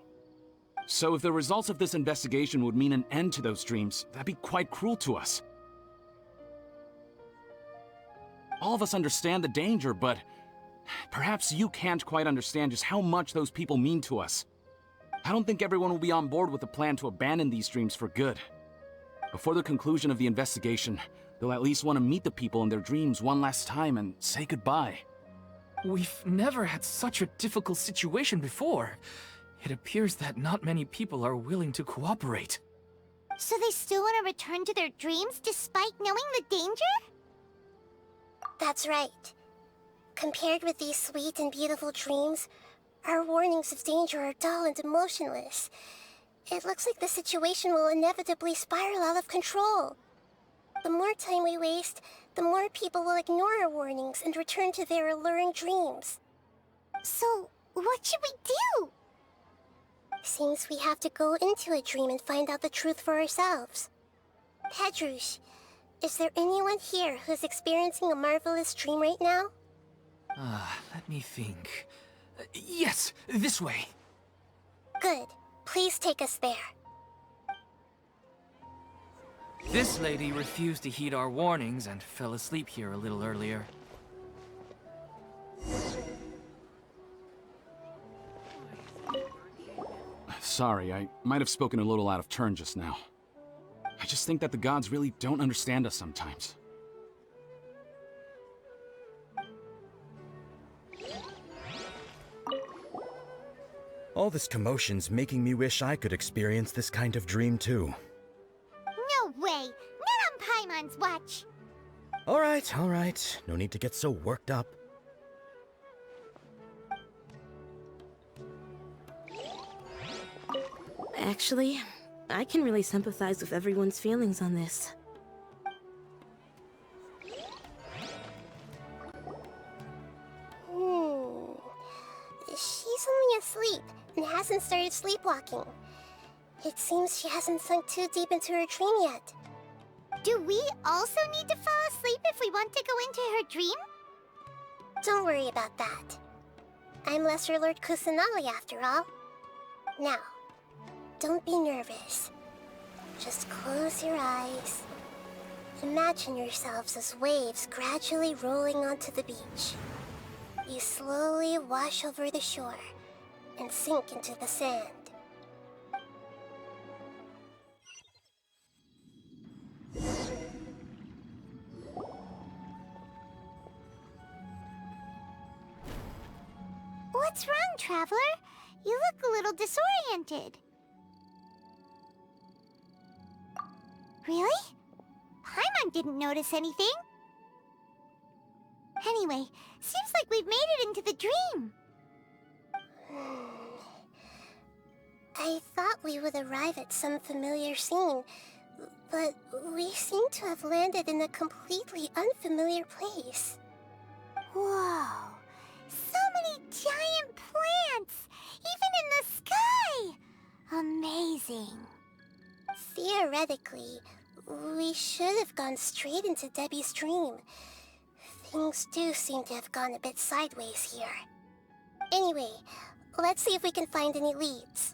Speaker 8: So if the results of this investigation would mean an end to those dreams, that'd be quite cruel to us. All of us understand the danger, but perhaps you can't quite understand just how much those people mean to us. I don't think everyone will be on board with the plan to abandon these dreams for good. Before the conclusion of the investigation, they'll at least want to meet the people in their dreams one last time and say goodbye.
Speaker 1: We've never had such a difficult situation before. It appears that not many people are willing to cooperate.
Speaker 2: So they still want to return to their dreams despite knowing the danger?
Speaker 9: That's right. Compared with these sweet and beautiful dreams, our warnings of danger are dull and emotionless. It looks like the situation will inevitably spiral out of control. The more time we waste, the more people will ignore our warnings and return to their alluring dreams.
Speaker 2: So, what should we do?
Speaker 9: Seems we have to go into a dream and find out the truth for ourselves. Pedrush, is there anyone here who's experiencing a marvelous dream right now?
Speaker 1: Let me think. Yes, this way.
Speaker 9: Good. Please take us there.
Speaker 1: This lady refused to heed our warnings and fell asleep here a little earlier.
Speaker 8: Sorry, I might have spoken a little out of turn just now. I just think that the gods really don't understand us sometimes.
Speaker 7: All this commotion's making me wish I could experience this kind of dream too.
Speaker 2: No way! Not on Paimon's watch!
Speaker 7: All right. No need to get so worked up.
Speaker 5: Actually, I can really sympathize with everyone's feelings on this.
Speaker 9: She's only asleep and hasn't started sleepwalking. It seems she hasn't sunk too deep into her dream yet.
Speaker 2: Do we also need to fall asleep if we want to go into her dream?
Speaker 9: Don't worry about that. I'm Lesser Lord Kusanali after all. Now, don't be nervous. Just close your eyes. Imagine yourselves as waves gradually rolling onto the beach. You slowly wash over the shore and sink into the sand.
Speaker 2: What's wrong, Traveler? You look a little disoriented. Really? Paimon didn't notice anything. Anyway, seems like we've made it into the dream.
Speaker 9: I thought we would arrive at some familiar scene, but we seem to have landed in a completely unfamiliar place.
Speaker 2: Whoa! So many giant plants! Even in the sky! Amazing.
Speaker 9: Theoretically, we should have gone straight into Debbie's dream. Things do seem to have gone a bit sideways here. Anyway, let's see if we can find any leads.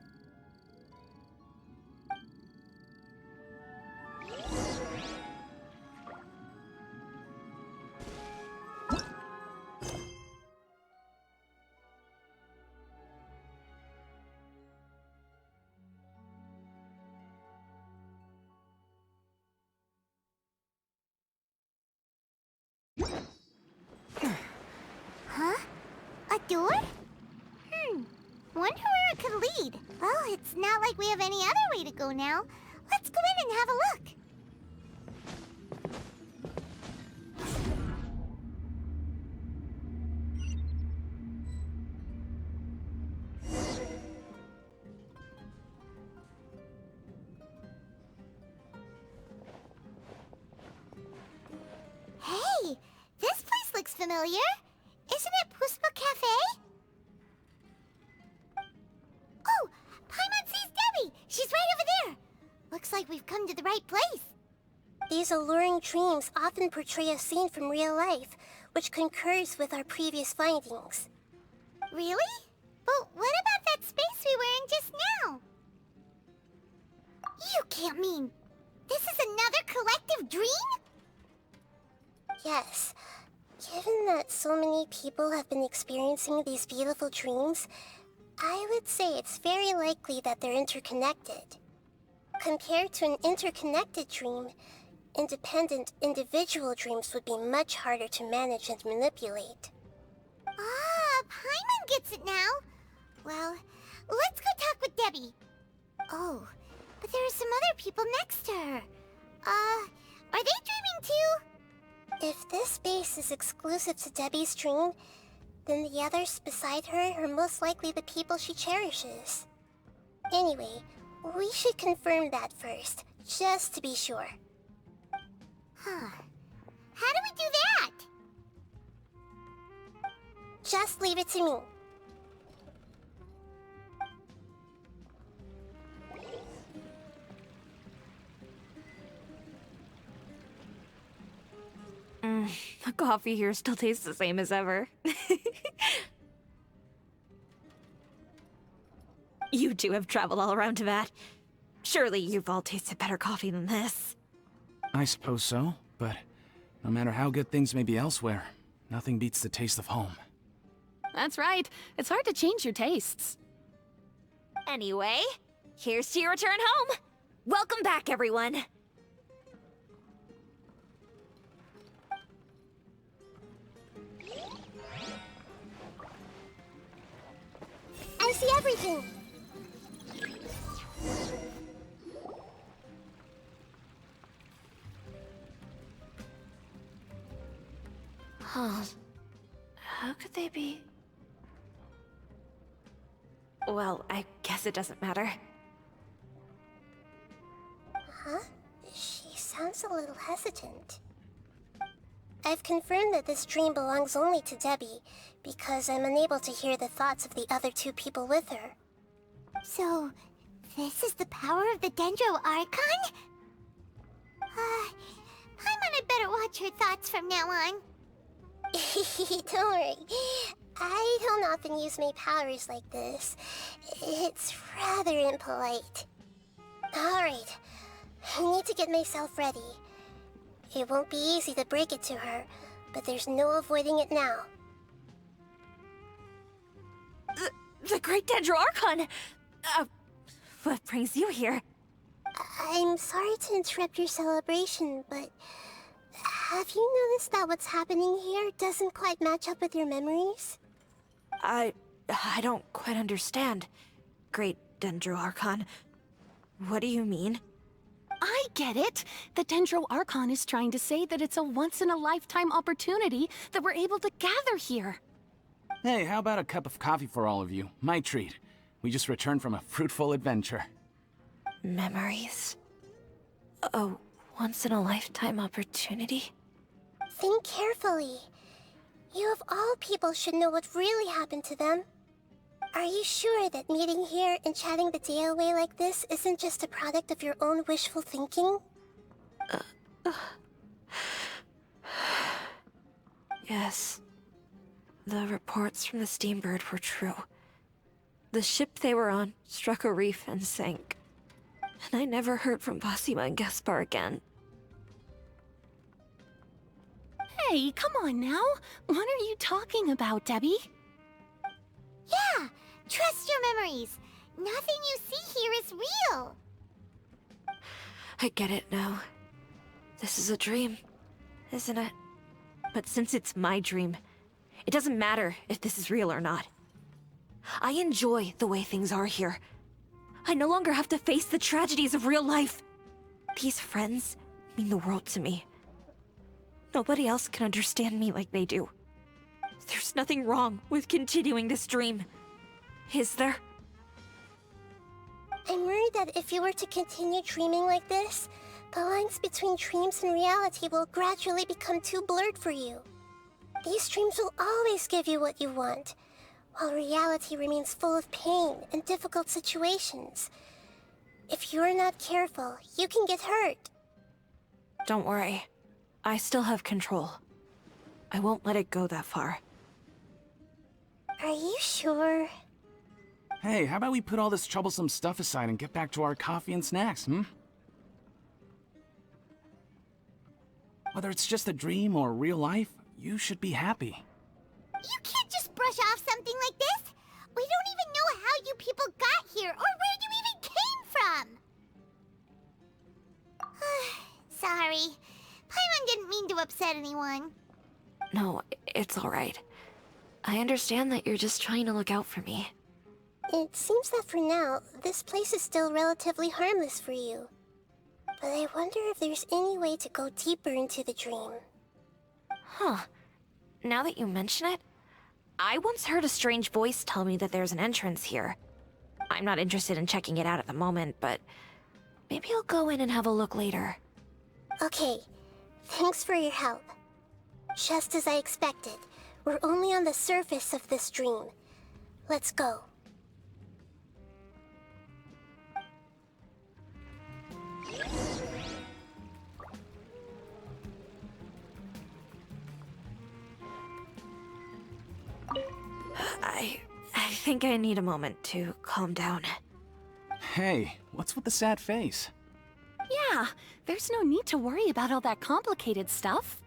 Speaker 2: Huh? A door? Wonder where it could lead. Well, it's not like we have any other way to go now. Let's go in and have a look. Hey, this place looks familiar. Isn't it Puspa Cafe? Oh, Paimon sees Debbie! She's right over there! Looks like we've come to the right place.
Speaker 9: These alluring dreams often portray a scene from real life, which concurs with our previous findings.
Speaker 2: Really? But what about that space we were in just now? You can't mean... this is another collective dream?
Speaker 9: Yes. Given that so many people have been experiencing these beautiful dreams, I would say it's very likely that they're interconnected. Compared to an interconnected dream, independent individual dreams would be much harder to manage and manipulate.
Speaker 2: Ah, Paimon gets it now. Well, let's go talk with Debbie. Oh, but there are some other people next to her. Are they dreaming too?
Speaker 9: If this space is exclusive to Debbie's dream, then the others beside her are most likely the people she cherishes. Anyway, we should confirm that first, just to be sure.
Speaker 2: Huh. How do we do that?
Speaker 9: Just leave it to me.
Speaker 6: The coffee here still tastes the same as ever. You two have traveled all around Tibet. Surely you've all tasted better coffee than this.
Speaker 8: I suppose so, but no matter how good things may be elsewhere, nothing beats the taste of home.
Speaker 10: That's right. It's hard to change your tastes.
Speaker 6: Anyway, here's to your return home. Welcome back, everyone.
Speaker 9: I see everything.
Speaker 6: Huh. How could they be? Well, I guess it doesn't matter.
Speaker 9: Huh? She sounds a little hesitant. I've confirmed that this dream belongs only to Debbie, because I'm unable to hear the thoughts of the other two people with her.
Speaker 2: So, this is the power of the Dendro Archon? Paimon had better watch her thoughts from now on.
Speaker 9: Don't worry. I don't often use my powers like this. It's rather impolite. Alright, I need to get myself ready. It won't be easy to break it to her, but there's no avoiding it now.
Speaker 6: The Great Dendro Archon! What brings you here?
Speaker 9: I'm sorry to interrupt your celebration, but have you noticed that what's happening here doesn't quite match up with your memories?
Speaker 6: I don't quite understand. Great Dendro Archon. What do you mean?
Speaker 10: I get it. The Dendro Archon is trying to say that it's a once-in-a-lifetime opportunity that we're able to gather here.
Speaker 8: Hey, how about a cup of coffee for all of you? My treat. We just returned from a fruitful adventure.
Speaker 6: Memories. A once-in-a-lifetime opportunity?
Speaker 9: Think carefully. You of all people should know what really happened to them. Are you sure that meeting here and chatting the day away like this isn't just a product of your own wishful thinking?
Speaker 6: Yes. The reports from the Steambird were true. The ship they were on struck a reef and sank. And I never heard from Basima and Gaspar again.
Speaker 10: Hey, come on now. What are you talking about, Debbie?
Speaker 2: Yeah, trust your memories. Nothing you see here is real.
Speaker 6: I get it now. This is a dream, isn't it? But since it's my dream, it doesn't matter if this is real or not. I enjoy the way things are here. I no longer have to face the tragedies of real life. These friends mean the world to me. Nobody else can understand me like they do. There's nothing wrong with continuing this dream. Is there?
Speaker 9: I'm worried that if you were to continue dreaming like this, the lines between dreams and reality will gradually become too blurred for you. These dreams will always give you what you want, while reality remains full of pain and difficult situations. If you're not careful, you can get hurt.
Speaker 6: Don't worry. I still have control. I won't let it go that far.
Speaker 9: Are you sure?
Speaker 8: Hey, how about we put all this troublesome stuff aside and get back to our coffee and snacks, hmm? Whether it's just a dream or real life, you should be happy.
Speaker 2: You can't just brush off something like this. We don't even know how you people got here or where you even came from. Sorry. Paimon didn't mean to upset anyone.
Speaker 6: No, it's alright. I understand that you're just trying to look out for me.
Speaker 9: It seems that for now, this place is still relatively harmless for you. But I wonder if there's any way to go deeper into the dream.
Speaker 6: Huh. Now that you mention it, I once heard a strange voice tell me that there's an entrance here. I'm not interested in checking it out at the moment, but maybe I'll go in and have a look later.
Speaker 9: Okay, thanks for your help. Just as I expected, we're only on the surface of this dream. Let's go.
Speaker 6: I think I need a moment to calm down.
Speaker 8: Hey, what's with the sad face?
Speaker 10: Yeah, there's no need to worry about all that complicated stuff.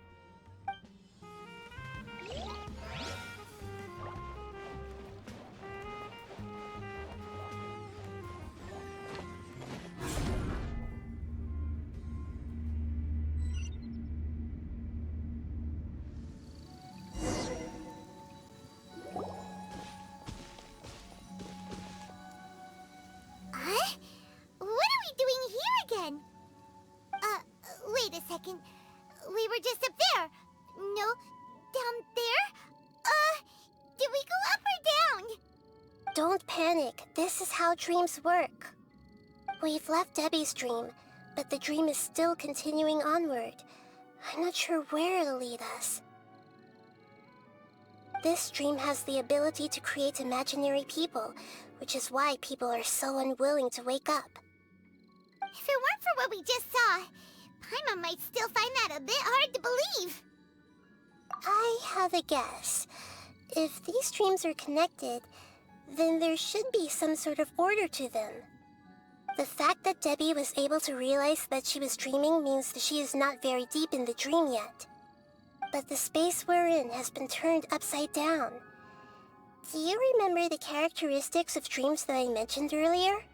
Speaker 2: Wait a second. We were just up there. No, down there? Did we go up or down?
Speaker 9: Don't panic. This is how dreams work. We've left Debbie's dream, but the dream is still continuing onward. I'm not sure where it'll lead us. This dream has the ability to create imaginary people, which is why people are so unwilling to wake up.
Speaker 2: If it weren't for what we just saw, Paimon might still find that a bit hard to believe.
Speaker 9: I have a guess. If these dreams are connected, then there should be some sort of order to them. The fact that Debbie was able to realize that she was dreaming means that she is not very deep in the dream yet. But the space we're in has been turned upside down. Do you remember the characteristics of dreams that I mentioned earlier?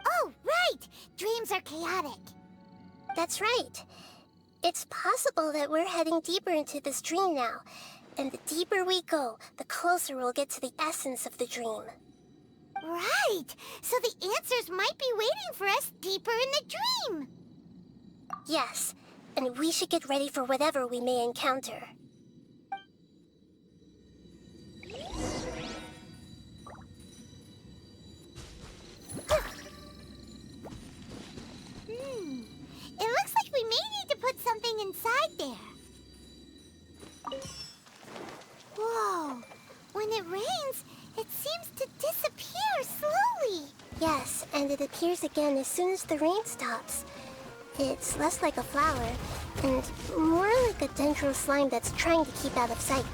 Speaker 2: Oh, right! Dreams are chaotic.
Speaker 9: That's right. It's possible that we're heading deeper into this dream now, and the deeper we go, the closer we'll get to the essence of the dream.
Speaker 2: Right! So the answers might be waiting for us deeper in the dream!
Speaker 9: Yes, and we should get ready for whatever we may encounter.
Speaker 2: It looks like we may need to put something inside there. Whoa! When it rains, it seems to disappear slowly.
Speaker 9: Yes, and it appears again as soon as the rain stops. It's less like a flower, and more like a dendro slime that's trying to keep out of sight.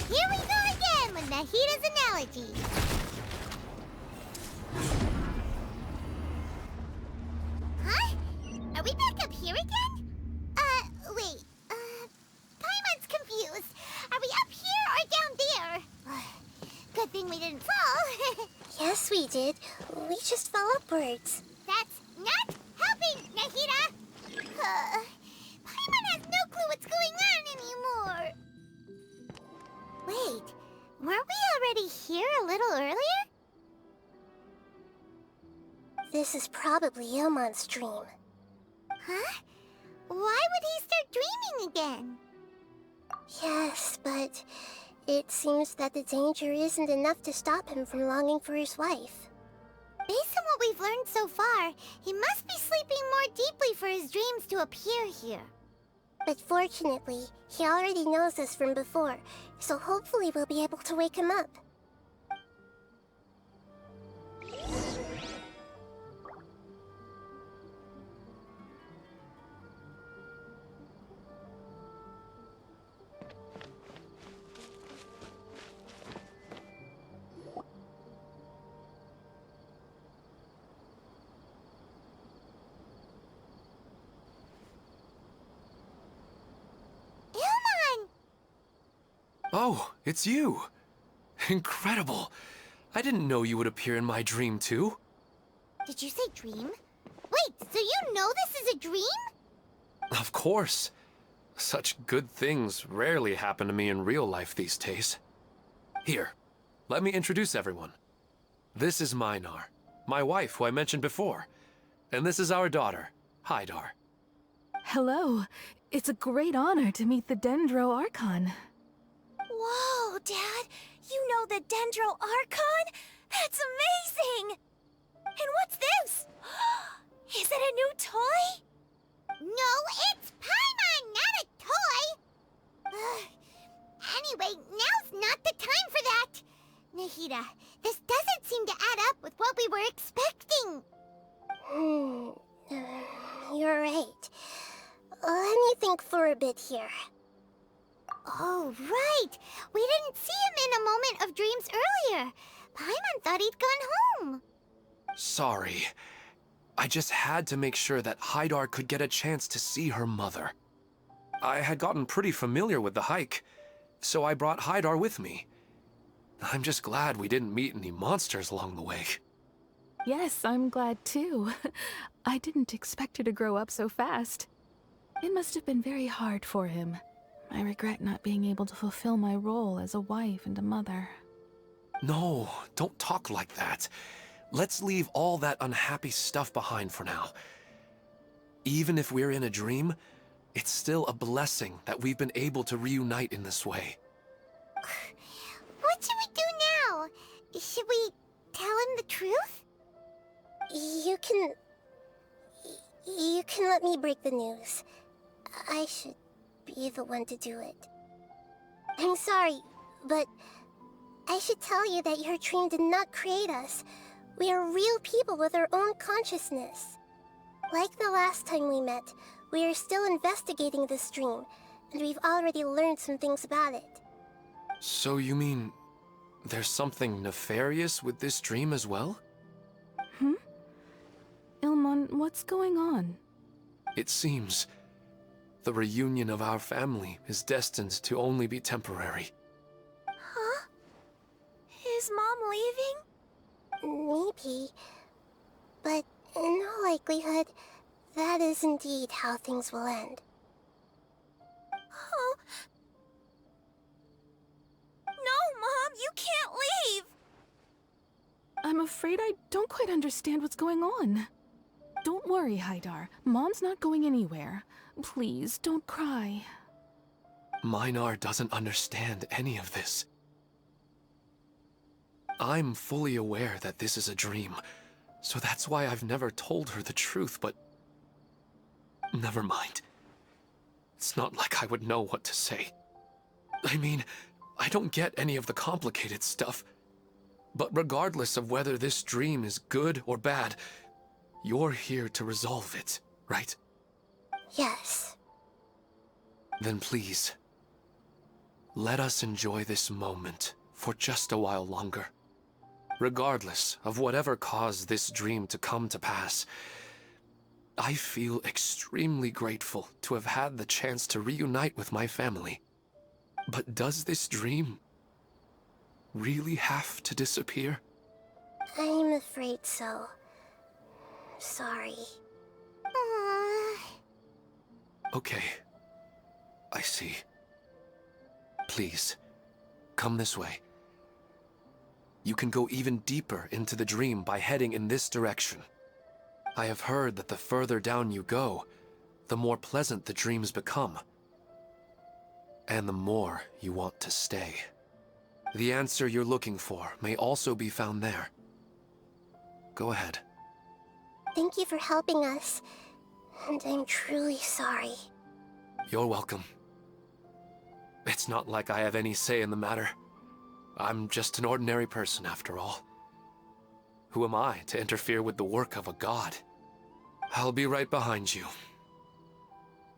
Speaker 2: Here we go again with Nahida's analogy.
Speaker 9: Yes, we did. We just fell upwards.
Speaker 2: That's not helping, Nahida! Paimon has no clue what's going on anymore! Wait, weren't we already here a little earlier?
Speaker 9: This is probably Ilmon's dream.
Speaker 2: Huh? Why would he start dreaming again?
Speaker 9: Yes, but it seems that the danger isn't enough to stop him from longing for his wife.
Speaker 2: Based on what we've learned so far, he must be sleeping more deeply for his dreams to appear here.
Speaker 9: But fortunately, he already knows us from before, so hopefully we'll be able to wake him up.
Speaker 3: Oh, it's you! Incredible! I didn't know you would appear in my dream, too.
Speaker 2: Did you say dream? Wait, so you know this is a dream?
Speaker 3: Of course. Such good things rarely happen to me in real life these days. Here, let me introduce everyone. This is Minar, my wife who I mentioned before. And this is our daughter, Hydar.
Speaker 11: Hello. It's a great honor to meet the Dendro Archon.
Speaker 6: Whoa, Dad! You know the Dendro Archon? That's amazing! And what's this? Is it a new toy?
Speaker 2: No, it's Paimon, not a toy! Anyway, now's not the time for that! Nahida, this doesn't seem to add up with what we were expecting.
Speaker 9: You're right. Let me think for a bit here.
Speaker 2: Oh, right! We didn't see him in a moment of dreams earlier. Paimon thought he'd gone home.
Speaker 3: Sorry. I just had to make sure that Hydar could get a chance to see her mother. I had gotten pretty familiar with the hike, so I brought Hydar with me. I'm just glad we didn't meet any monsters along the way.
Speaker 11: Yes, I'm glad too. I didn't expect her to grow up so fast. It must have been very hard for him. I regret not being able to fulfill my role as a wife and a mother.
Speaker 3: No, don't talk like that. Let's leave all that unhappy stuff behind for now. Even if we're in a dream, it's still a blessing that we've been able to reunite in this way.
Speaker 2: What should we do now? Should we tell him the truth?
Speaker 9: You can let me break the news. I should be the one to do it. I'm sorry, but I should tell you that your dream did not create us. We are real people with our own consciousness. Like the last time we met, we are still investigating this dream, and we've already learned some things about it.
Speaker 3: So you mean there's something nefarious with this dream as well?
Speaker 11: Ilmon, what's going on?
Speaker 3: It seems the reunion of our family is destined to only be temporary.
Speaker 6: Huh? Is Mom leaving?
Speaker 9: Maybe. But in all likelihood, that is indeed how things will end.
Speaker 6: Oh. No, Mom, you can't leave!
Speaker 11: I'm afraid I don't quite understand what's going on. Don't worry, Hydar. Mom's not going anywhere. Please, don't cry.
Speaker 3: Minar doesn't understand any of this. I'm fully aware that this is a dream, so that's why I've never told her the truth, but... Never mind. It's not like I would know what to say. I mean, I don't get any of the complicated stuff. But regardless of whether this dream is good or bad, you're here to resolve it, right?
Speaker 9: Yes.
Speaker 3: Then please, let us enjoy this moment for just a while longer. Regardless of whatever caused this dream to come to pass, I feel extremely grateful to have had the chance to reunite with my family. But does this dream really have to disappear?
Speaker 9: I'm afraid so. Sorry.
Speaker 2: Aww.
Speaker 3: Okay. I see. Please, come this way. You can go even deeper into the dream by heading in this direction. I have heard that the further down you go, the more pleasant the dreams become. And the more you want to stay. The answer you're looking for may also be found there. Go ahead.
Speaker 9: Thank you for helping us, and I'm truly sorry.
Speaker 3: You're welcome. It's not like I have any say in the matter. I'm just an ordinary person, after all. Who am I to interfere with the work of a god? I'll be right behind you.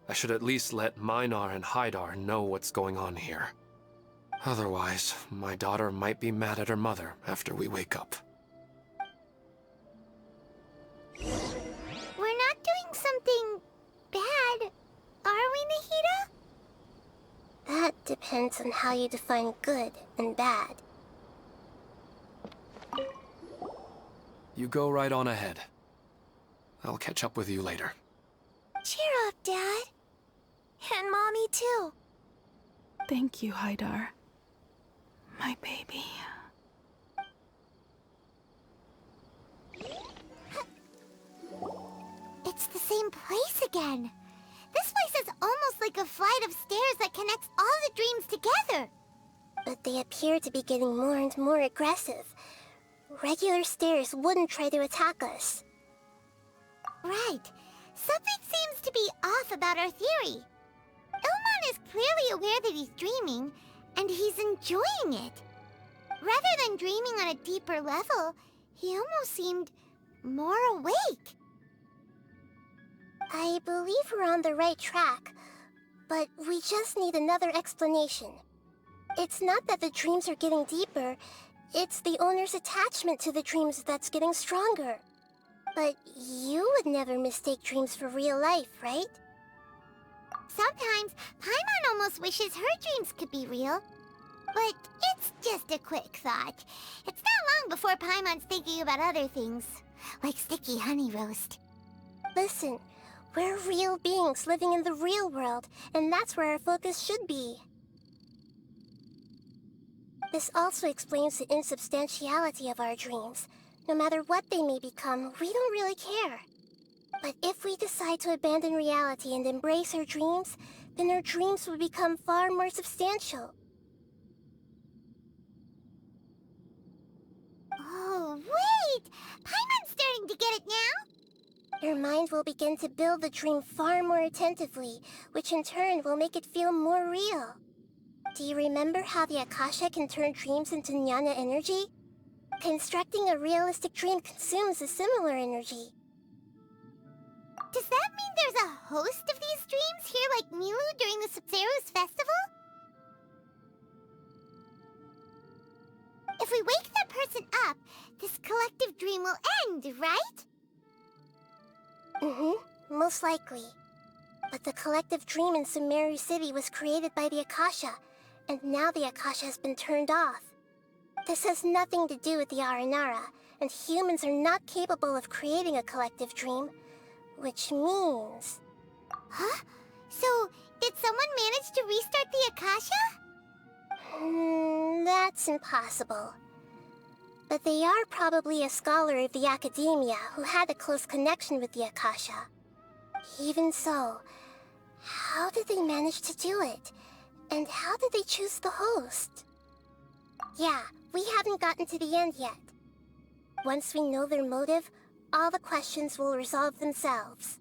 Speaker 3: I should at least let Minar and Haidar know what's going on here. Otherwise, my daughter might be mad at her mother after we wake up.
Speaker 2: We're not doing something bad, are we, Nahida?
Speaker 9: That depends on how you define good and bad.
Speaker 3: You go right on ahead. I'll catch up with you later.
Speaker 2: Cheer up, Dad. And Mommy, too.
Speaker 11: Thank you, Haidar. My baby.
Speaker 2: It's the same place again. This place is almost like a flight of stairs that connects all the dreams together.
Speaker 9: But they appear to be getting more and more aggressive. Regular stairs wouldn't try to attack us.
Speaker 2: Right. Something seems to be off about our theory. Ilmon is clearly aware that he's dreaming, and he's enjoying it. Rather than dreaming on a deeper level, he almost seemed more awake.
Speaker 9: I believe we're on the right track, but we just need another explanation. It's not that the dreams are getting deeper, it's the owner's attachment to the dreams that's getting stronger. But you would never mistake dreams for real life, right?
Speaker 2: Sometimes, Paimon almost wishes her dreams could be real. But it's just a quick thought. It's not long before Paimon's thinking about other things, like sticky honey roast.
Speaker 9: Listen, we're real beings living in the real world, and that's where our focus should be. This also explains the insubstantiality of our dreams. No matter what they may become, we don't really care. But if we decide to abandon reality and embrace our dreams, then our dreams will become far more substantial.
Speaker 2: Oh, wait! Paimon's starting to get it now?
Speaker 9: Your mind will begin to build the dream far more attentively, which in turn will make it feel more real. Do you remember how the Akasha can turn dreams into jnana energy? Constructing a realistic dream consumes a similar energy.
Speaker 2: Does that mean there's a host of these dreams here like Milu during the Sabzeruz festival? If we wake that person up, this collective dream will end, right?
Speaker 9: Mm-hmm, most likely. But the collective dream in Sumeru City was created by the Akasha, and now the Akasha has been turned off. This has nothing to do with the Aranara, and humans are not capable of creating a collective dream, which means...
Speaker 2: Huh? So, did someone manage to restart the Akasha?
Speaker 9: That's impossible. But they are probably a scholar of the Academia who had a close connection with the Akasha. Even so, how did they manage to do it? And how did they choose the host? Yeah, we haven't gotten to the end yet. Once we know their motive, all the questions will resolve themselves.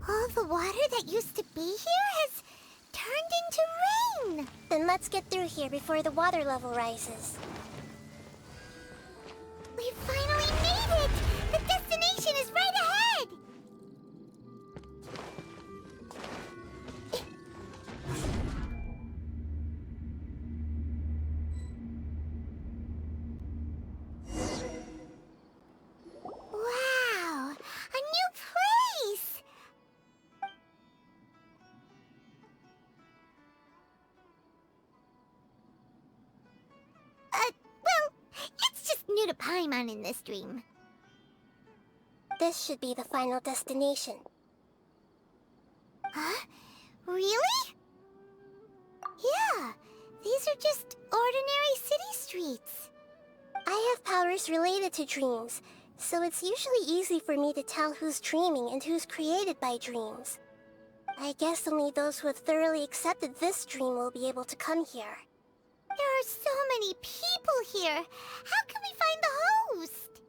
Speaker 2: All the water that used to be here has turned into rain!
Speaker 9: Then let's get through here before the water level rises.
Speaker 2: We finally made it! The destination is right ahead! Wow! A new place! Paimon in this dream.
Speaker 9: This should be the final destination.
Speaker 2: Huh? Really? Yeah, these are just ordinary city streets.
Speaker 9: I have powers related to dreams, so it's usually easy for me to tell who's dreaming and who's created by dreams. I guess only those who have thoroughly accepted this dream will be able to come here.
Speaker 2: There are so many people here. How can we find the host?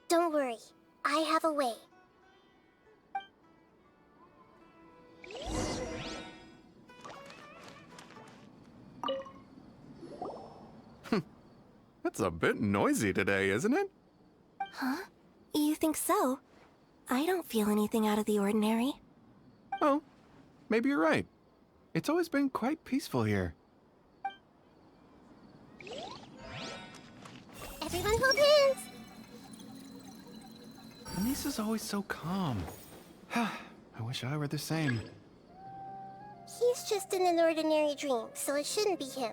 Speaker 9: Don't worry, I have a way.
Speaker 12: It's a bit noisy today, isn't it?
Speaker 9: Huh? You think so? I don't feel anything out of the ordinary.
Speaker 12: Oh, maybe you're right. It's always been quite peaceful here.
Speaker 9: Everyone hold hands!
Speaker 12: Anissa's always so calm. I wish I were the same.
Speaker 9: He's just in an ordinary dream, so it shouldn't be him.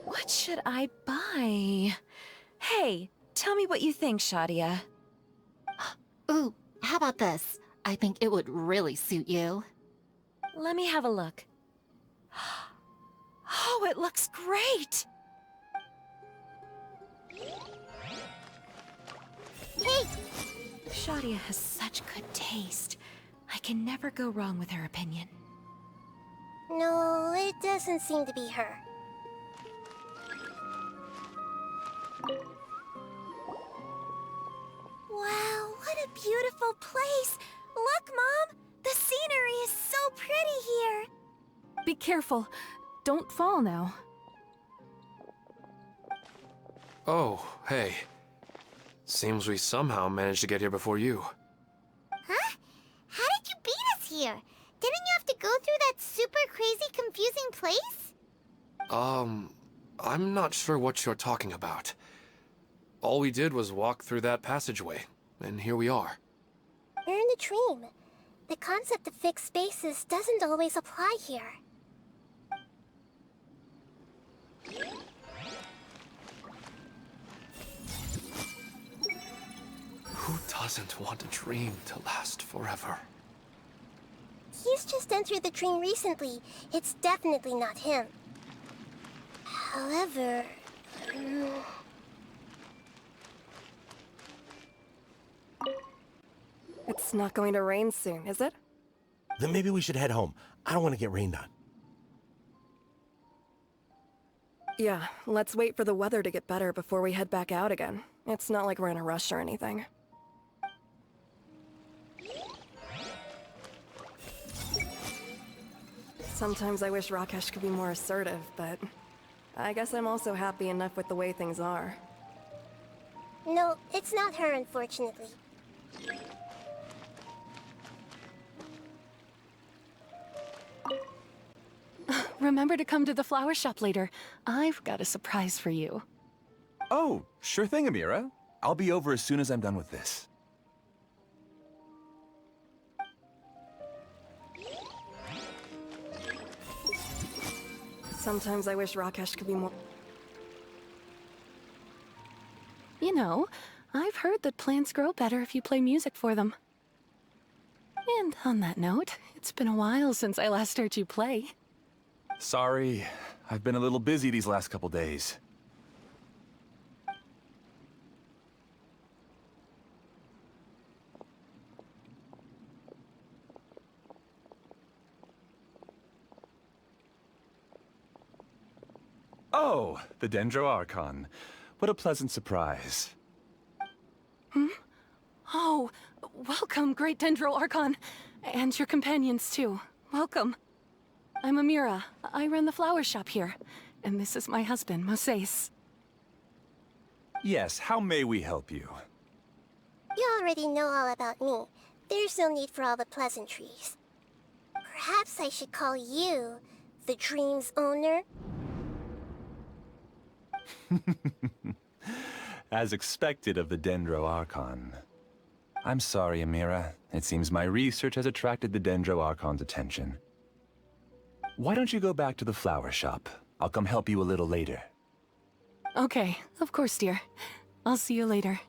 Speaker 6: What should I buy? Hey, tell me what you think, Shadia.
Speaker 10: Ooh, how about this? I think it would really suit you.
Speaker 6: Let me have a look. Oh, it looks great!
Speaker 2: Hey!
Speaker 6: Shadia has such good taste. I can never go wrong with her opinion.
Speaker 9: No, it doesn't seem to be her.
Speaker 6: Wow, what a beautiful place! Look, Mom! The scenery is so pretty here!
Speaker 11: Be careful. Don't fall now.
Speaker 3: Oh, hey. Seems we somehow managed to get here before you.
Speaker 2: Huh? How did you beat us here? Didn't you have to go through that super crazy confusing place?
Speaker 3: I'm not sure what you're talking about. All we did was walk through that passageway, and here we are.
Speaker 9: You're in a dream. The concept of fixed spaces doesn't always apply here.
Speaker 3: Who doesn't want a dream to last forever?
Speaker 9: He's just entered the dream recently. It's definitely not him. However...
Speaker 13: It's not going to rain soon, is it?
Speaker 14: Then maybe we should head home. I don't want to get rained on.
Speaker 13: Yeah, let's wait for the weather to get better before we head back out again. It's not like we're in a rush or anything. Sometimes I wish Rakesh could be more assertive, but I guess I'm also happy enough with the way things are.
Speaker 9: No, it's not her, unfortunately.
Speaker 10: Remember to come to the flower shop later. I've got a surprise for you.
Speaker 15: Oh, sure thing, Amira. I'll be over as soon as I'm done with this.
Speaker 13: Sometimes I wish Rakesh could be more...
Speaker 10: You know, I've heard that plants grow better if you play music for them. And on that note, it's been a while since I last heard you play.
Speaker 15: Sorry, I've been a little busy these last couple days. Oh, the Dendro Archon. What a pleasant surprise.
Speaker 10: Hmm? Oh, welcome, Great Dendro Archon. And your companions, too. Welcome. I'm Amira. I run the flower shop here. And this is my husband, Moses.
Speaker 15: Yes, how may we help you?
Speaker 9: You already know all about me. There's no need for all the pleasantries. Perhaps I should call you the dream's owner?
Speaker 15: As expected of the Dendro Archon. I'm sorry, Amira. It seems my research has attracted the Dendro Archon's attention. Why don't you go back to the flower shop? I'll come help you a little later.
Speaker 10: Okay, of course, dear. I'll see you later.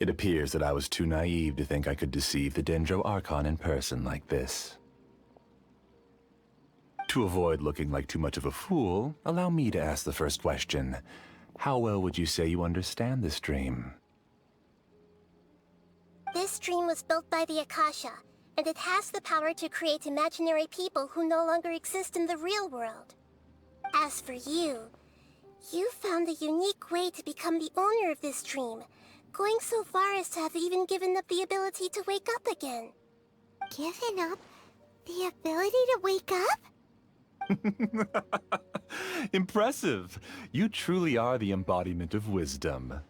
Speaker 15: It appears that I was too naive to think I could deceive the Dendro Archon in person like this. To avoid looking like too much of a fool, allow me to ask the first question. How well would you say you understand this dream?
Speaker 9: This dream was built by the Akasha, and it has the power to create imaginary people who no longer exist in the real world. As for you, you found a unique way to become the owner of this dream, going so far as to have even given up the ability to wake up again.
Speaker 2: Given up the ability to wake up?
Speaker 15: Impressive! You truly are the embodiment of wisdom.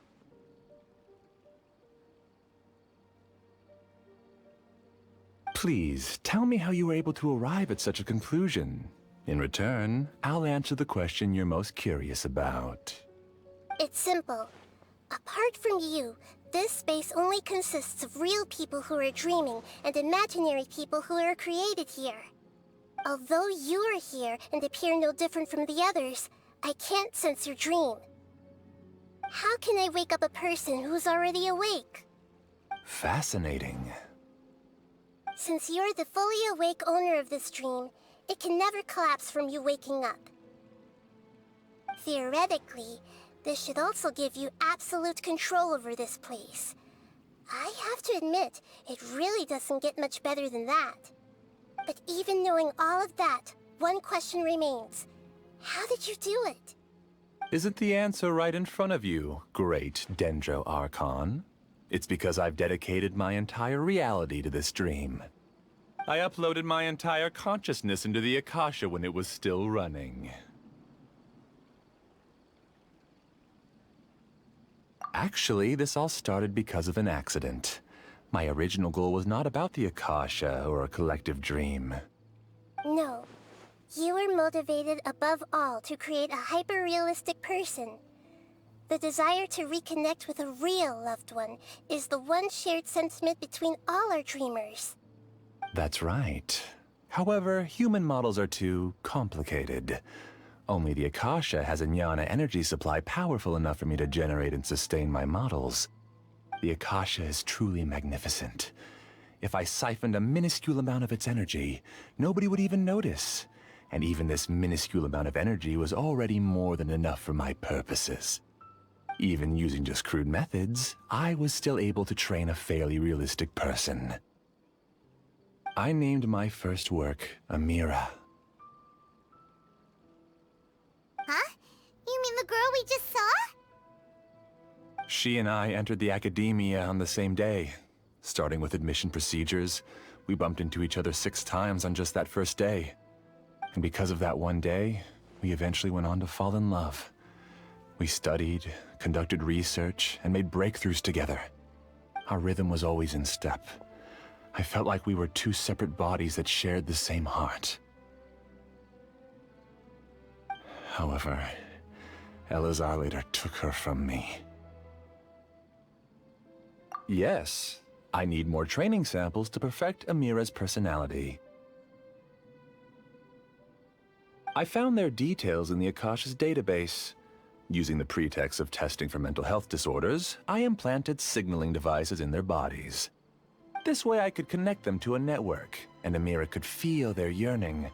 Speaker 15: Please, tell me how you were able to arrive at such a conclusion. In return, I'll answer the question you're most curious about.
Speaker 9: It's simple. Apart from you, this space only consists of real people who are dreaming and imaginary people who are created here. Although you are here and appear no different from the others, I can't sense your dream. How can I wake up a person who's already awake?
Speaker 15: Fascinating.
Speaker 9: Since you're the fully awake owner of this dream, it can never collapse from you waking up. Theoretically, this should also give you absolute control over this place. I have to admit, it really doesn't get much better than that. But even knowing all of that, one question remains. How did you do it?
Speaker 15: Isn't the answer right in front of you, great Dendro Archon? It's because I've dedicated my entire reality to this dream. I uploaded my entire consciousness into the Akasha when it was still running. Actually, this all started because of an accident. My original goal was not about the Akasha or a collective dream.
Speaker 9: No. You were motivated above all to create a hyper-realistic person. The desire to reconnect with a real loved one is the one shared sentiment between all our dreamers.
Speaker 15: That's right. However, human models are too complicated. Only the Akasha has a jnana energy supply powerful enough for me to generate and sustain my models. The Akasha is truly magnificent. If I siphoned a minuscule amount of its energy, nobody would even notice. And even this minuscule amount of energy was already more than enough for my purposes. Even using just crude methods, I was still able to train a fairly realistic person. I named my first work Amira.
Speaker 2: Huh? You mean the girl we just saw?
Speaker 15: She and I entered the academia on the same day. Starting with admission procedures, we bumped into each other 6 times on just that first day. And because of that one day, we eventually went on to fall in love. We studied, conducted research, and made breakthroughs together. Our rhythm was always in step. I felt like we were 2 separate bodies that shared the same heart. However, Elazar later took her from me. Yes, I need more training samples to perfect Amira's personality. I found their details in the Akasha's database. Using the pretext of testing for mental health disorders, I implanted signaling devices in their bodies. This way I could connect them to a network, and Amira could feel their yearning.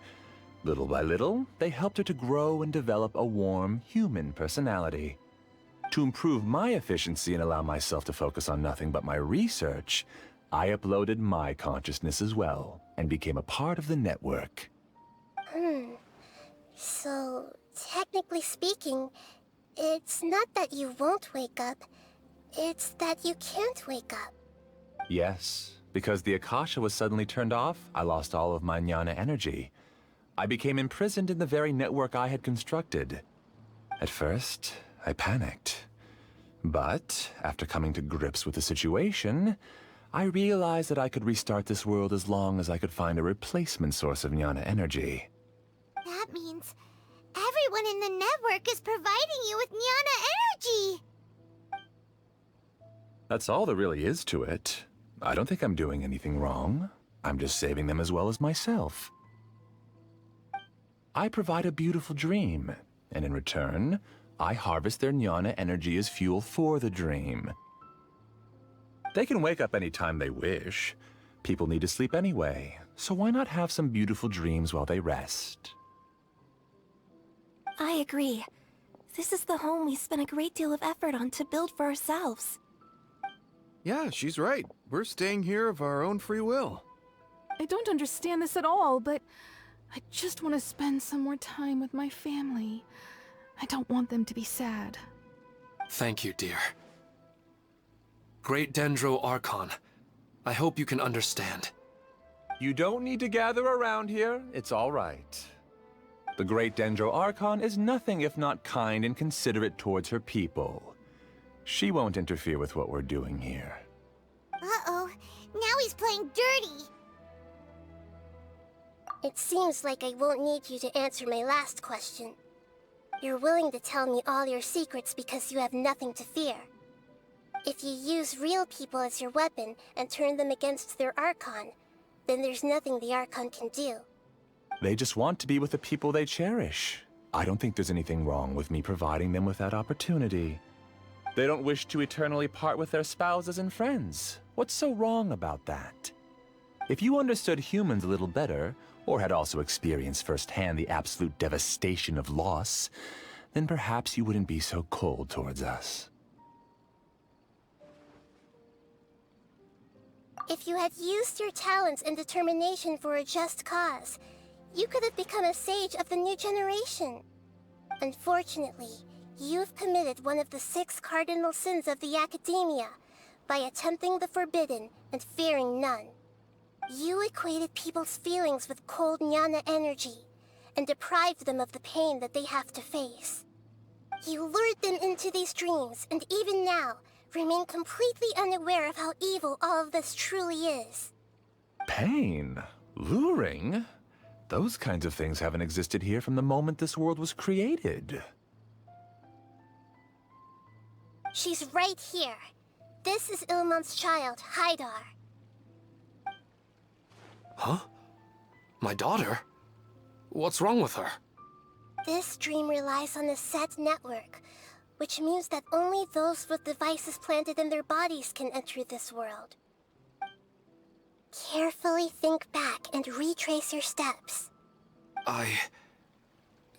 Speaker 15: Little by little, they helped her to grow and develop a warm, human personality. To improve my efficiency and allow myself to focus on nothing but my research, I uploaded my consciousness as well, and became a part of the network.
Speaker 9: So, technically speaking, it's not that you won't wake up, it's that you can't wake up.
Speaker 15: Yes, because the Akasha was suddenly turned off, I lost all of my jnana energy. I became imprisoned in the very network I had constructed. At first, I panicked. But, after coming to grips with the situation, I realized that I could restart this world as long as I could find a replacement source of jnana energy.
Speaker 2: That means everyone in the network is providing you with jnana energy!
Speaker 15: That's all there really is to it. I don't think I'm doing anything wrong. I'm just saving them as well as myself. I provide a beautiful dream, and in return, I harvest their jnana energy as fuel for the dream. They can wake up any time they wish. People need to sleep anyway, so why not have some beautiful dreams while they rest?
Speaker 9: I agree. This is the home we spent a great deal of effort on to build for ourselves.
Speaker 12: Yeah, she's right. We're staying here of our own free will.
Speaker 11: I don't understand this at all, but I just want to spend some more time with my family. I don't want them to be sad.
Speaker 3: Thank you, dear. Great Dendro Archon, I hope you can understand.
Speaker 15: You don't need to gather around here. It's all right. The Great Dendro Archon is nothing if not kind and considerate towards her people. She won't interfere with what we're doing here.
Speaker 2: Uh-oh. Now he's playing dirty.
Speaker 9: It seems like I won't need you to answer my last question. You're willing to tell me all your secrets because you have nothing to fear. If you use real people as your weapon and turn them against their Archon, then there's nothing the Archon can do.
Speaker 15: They just want to be with the people they cherish. I don't think there's anything wrong with me providing them with that opportunity. They don't wish to eternally part with their spouses and friends. What's so wrong about that? If you understood humans a little better, or had also experienced firsthand the absolute devastation of loss, then perhaps you wouldn't be so cold towards us.
Speaker 9: If you had used your talents and determination for a just cause, you could have become a sage of the new generation. Unfortunately, you've committed one of the 6 cardinal sins of the Academia by attempting the forbidden and fearing none. You equated people's feelings with cold jnana energy and deprived them of the pain that they have to face. You lured them into these dreams and even now remain completely unaware of how evil all of this truly is.
Speaker 15: Pain? Luring? Those kinds of things haven't existed here from the moment this world was created.
Speaker 9: She's right here. This is Ilmon's child, Haidar.
Speaker 3: Huh? My daughter? What's wrong with her?
Speaker 9: This dream relies on a set network, which means that only those with devices planted in their bodies can enter this world. Carefully think back and retrace your steps.
Speaker 3: I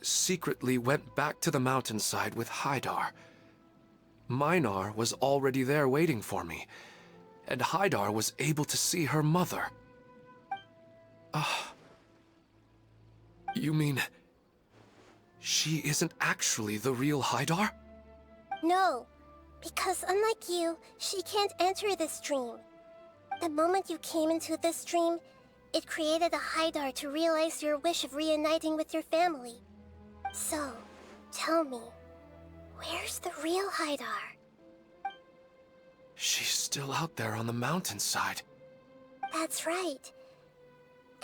Speaker 3: secretly went back to the mountainside with Haidar. Minar was already there waiting for me, and Haidar was able to see her mother. You mean she isn't actually the real Haidar?
Speaker 9: No, because unlike you, she can't enter this dream. The moment you came into this dream, it created a Haidar to realize your wish of reuniting with your family. So, tell me, where's the real Haidar?
Speaker 3: She's still out there on the mountainside.
Speaker 9: That's right.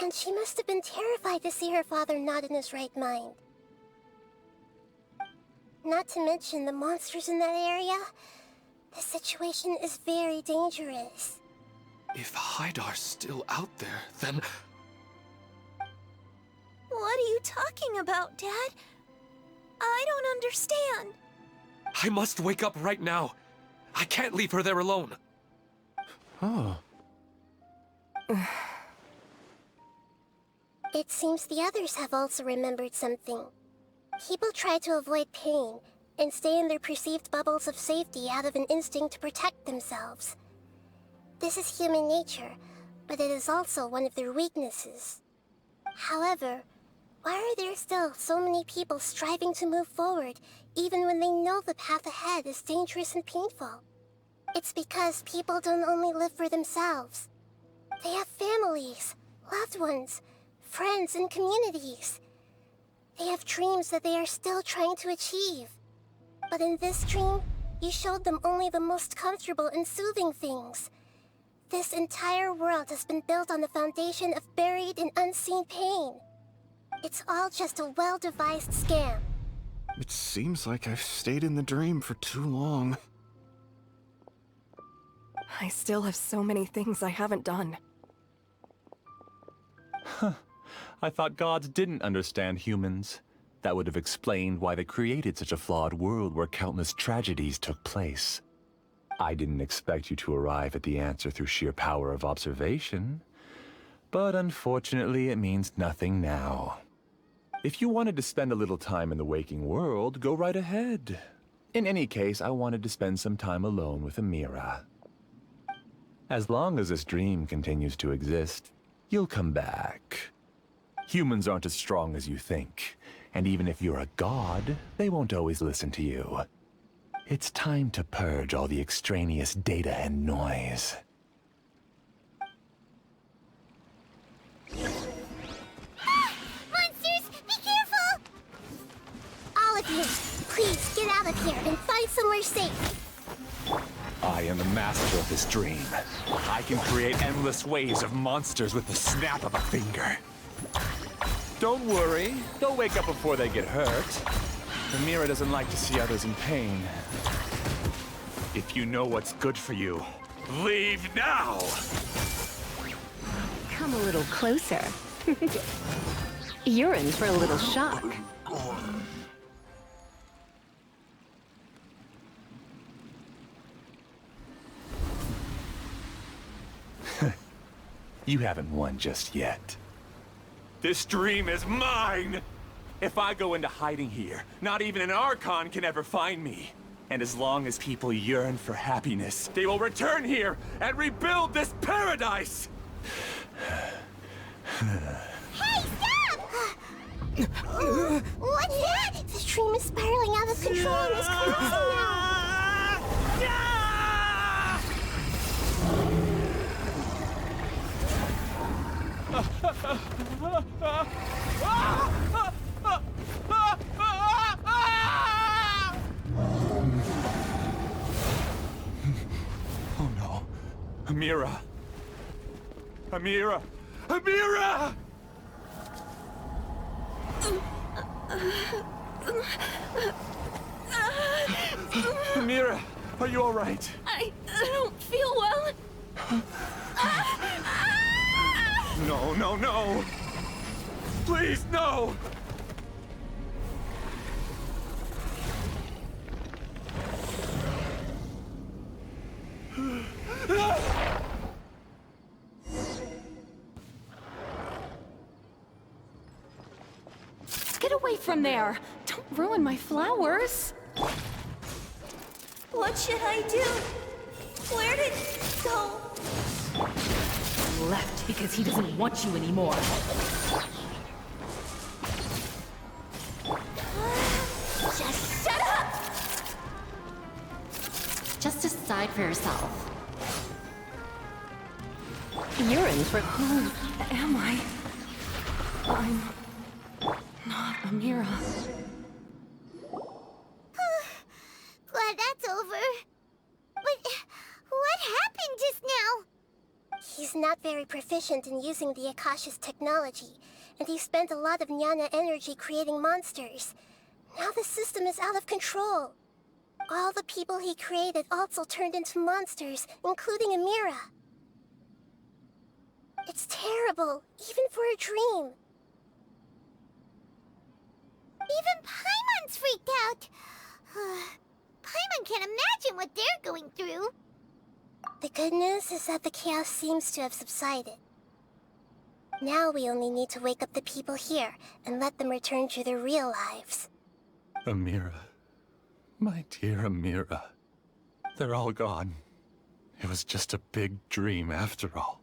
Speaker 9: And she must have been terrified to see her father not in his right mind. Not to mention the monsters in that area. The situation is very dangerous.
Speaker 3: If Haidar's still out there, then...
Speaker 9: What are you talking about, Dad? I don't understand.
Speaker 3: I must wake up right now. I can't leave her there alone.
Speaker 12: Oh.
Speaker 9: It seems the others have also remembered something. People try to avoid pain and stay in their perceived bubbles of safety out of an instinct to protect themselves. This is human nature, but it is also one of their weaknesses. However, why are there still so many people striving to move forward, even when they know the path ahead is dangerous and painful? It's because people don't only live for themselves. They have families, loved ones, friends, and communities. They have dreams that they are still trying to achieve. But in this dream, you showed them only the most comfortable and soothing things. This entire world has been built on the foundation of buried and unseen pain. It's all just a well-devised scam.
Speaker 12: It seems like I've stayed in the dream for too long.
Speaker 13: I still have so many things I haven't done.
Speaker 15: I thought gods didn't understand humans. That would have explained why they created such a flawed world where countless tragedies took place. I didn't expect you to arrive at the answer through sheer power of observation. But unfortunately, it means nothing now. If you wanted to spend a little time in the waking world, go right ahead. In any case, I wanted to spend some time alone with Amira. As long as this dream continues to exist, you'll come back. Humans aren't as strong as you think, and even if you're a god, they won't always listen to you. It's time to purge all the extraneous data and noise.
Speaker 9: Monsters, be careful! All of you, please get out of here and find somewhere safe.
Speaker 15: I am the master of this dream. I can create endless waves of monsters with the snap of a finger. Don't worry, they'll wake up before they get hurt. Amira doesn't like to see others in pain. If you know what's good for you, leave now!
Speaker 6: Come a little closer. You're in for a little shock.
Speaker 15: You haven't won just yet. This dream is mine! If I go into hiding here, not even an archon can ever find me. And as long as people yearn for happiness, they will return here and rebuild this paradise!
Speaker 9: Hey, stop! What's that? The dream is spiraling out of control and is collapsing now.
Speaker 15: Oh no. Amira. Amira! Amira! Amira, are you all right?
Speaker 5: I don't feel well.
Speaker 15: No, no, no! Please, no!
Speaker 10: Get away from there! Don't ruin my flowers!
Speaker 9: What should I do? Where did it go?
Speaker 16: Left because he doesn't want you anymore.
Speaker 9: Just shut up!
Speaker 16: Just decide for yourself.
Speaker 10: You're in for who am I? I'm not Amira.
Speaker 2: Glad that's over. But what happened just now?
Speaker 9: He's not very proficient in using the Akasha's technology, and he spent a lot of Jnana energy creating monsters. Now the system is out of control. All the people he created also turned into monsters, including Amira. It's terrible, even for a dream.
Speaker 2: Even Paimon's freaked out. Paimon can't imagine what they're going through.
Speaker 9: The good news is that the chaos seems to have subsided. Now we only need to wake up the people here and let them return to their real lives.
Speaker 15: Amira. My dear Amira. They're all gone. It was just a big dream after all.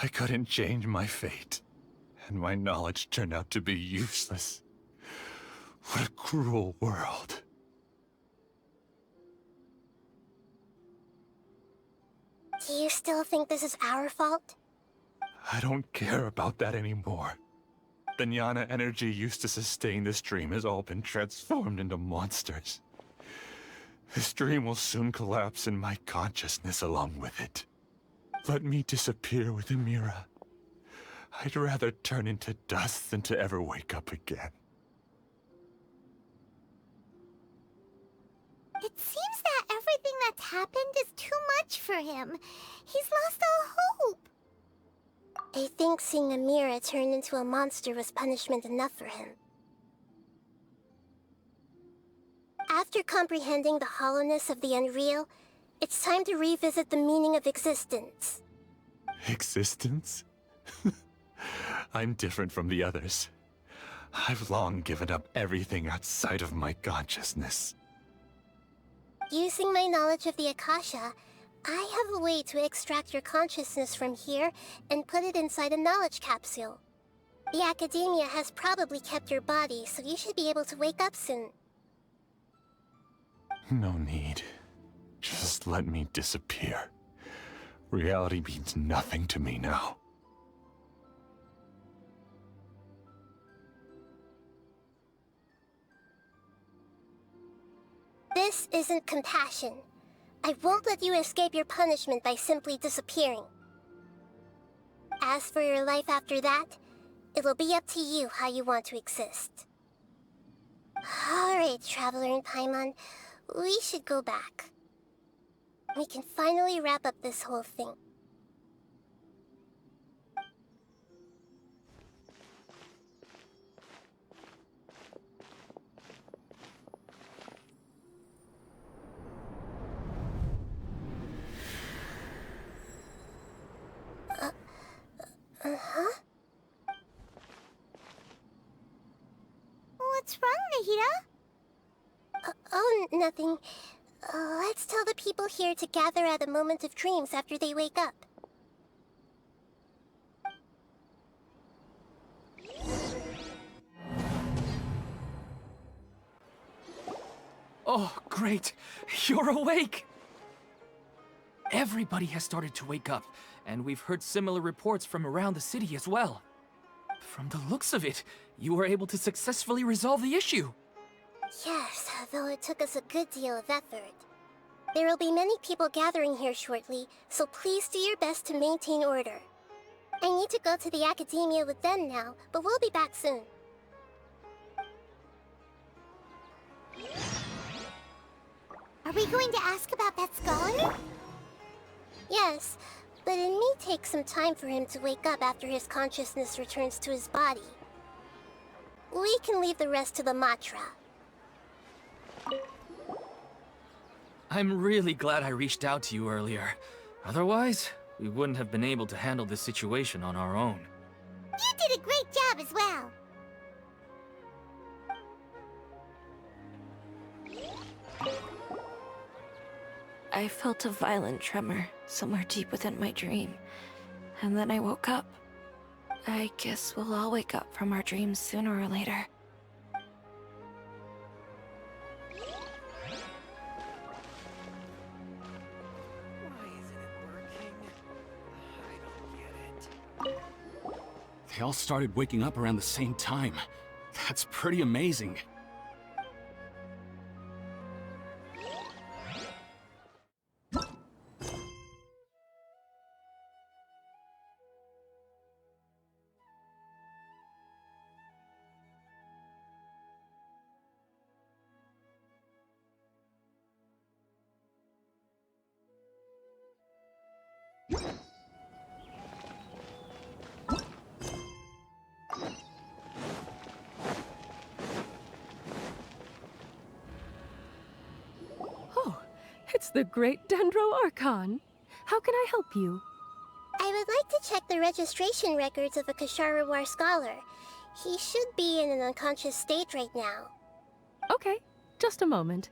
Speaker 15: I couldn't change my fate, and my knowledge turned out to be useless. What a cruel world.
Speaker 9: Do you still think this is our fault?
Speaker 15: I don't care about that anymore. The Jnana energy used to sustain this dream has all been transformed into monsters. This dream will soon collapse and my consciousness along with it. Let me disappear with Amira. I'd rather turn into dust than to ever wake up again.
Speaker 2: It seems that everything that's happened is too much for him. He's lost all hope.
Speaker 9: I think seeing Amira turn into a monster was punishment enough for him. After comprehending the hollowness of the unreal, it's time to revisit the meaning of existence.
Speaker 15: Existence? I'm different from the others. I've long given up everything outside of my consciousness.
Speaker 9: Using my knowledge of the Akasha, I have a way to extract your consciousness from here and put it inside a knowledge capsule. The Academia has probably kept your body, so you should be able to wake up soon.
Speaker 15: No need. Just let me disappear. Reality means nothing to me now.
Speaker 9: This isn't compassion. I won't let you escape your punishment by simply disappearing. As for your life after that, it'll be up to you how you want to exist. Alright, Traveler and Paimon, we should go back. We can finally wrap up this whole thing. Uh-huh?
Speaker 2: What's wrong, Nahida?
Speaker 9: Oh, nothing. Let's tell the people here to gather at a moment of dreams after they wake up.
Speaker 1: Oh, great! You're awake! Everybody has started to wake up, and we've heard similar reports from around the city as well. From the looks of it, you were able to successfully resolve the issue.
Speaker 9: Yes, though it took us a good deal of effort. There will be many people gathering here shortly, so please do your best to maintain order. I need to go to the Academia with them now, but we'll be back soon.
Speaker 2: Are we going to ask about that scholar?
Speaker 9: Yes, but it may take some time for him to wake up after his consciousness returns to his body. We can leave the rest to the Matra.
Speaker 1: I'm really glad I reached out to you earlier. Otherwise, we wouldn't have been able to handle this situation on our own.
Speaker 2: You did a great job as well.
Speaker 6: I felt a violent tremor somewhere deep within my dream, and then I woke up. I guess we'll all wake up from our dreams sooner or later.
Speaker 8: They all started waking up around the same time. That's pretty amazing.
Speaker 17: It's the great Dendro Archon. How can I help you?
Speaker 9: I would like to check the registration records of a Kashara War scholar. He should be in an unconscious state right now.
Speaker 17: Okay, just a moment.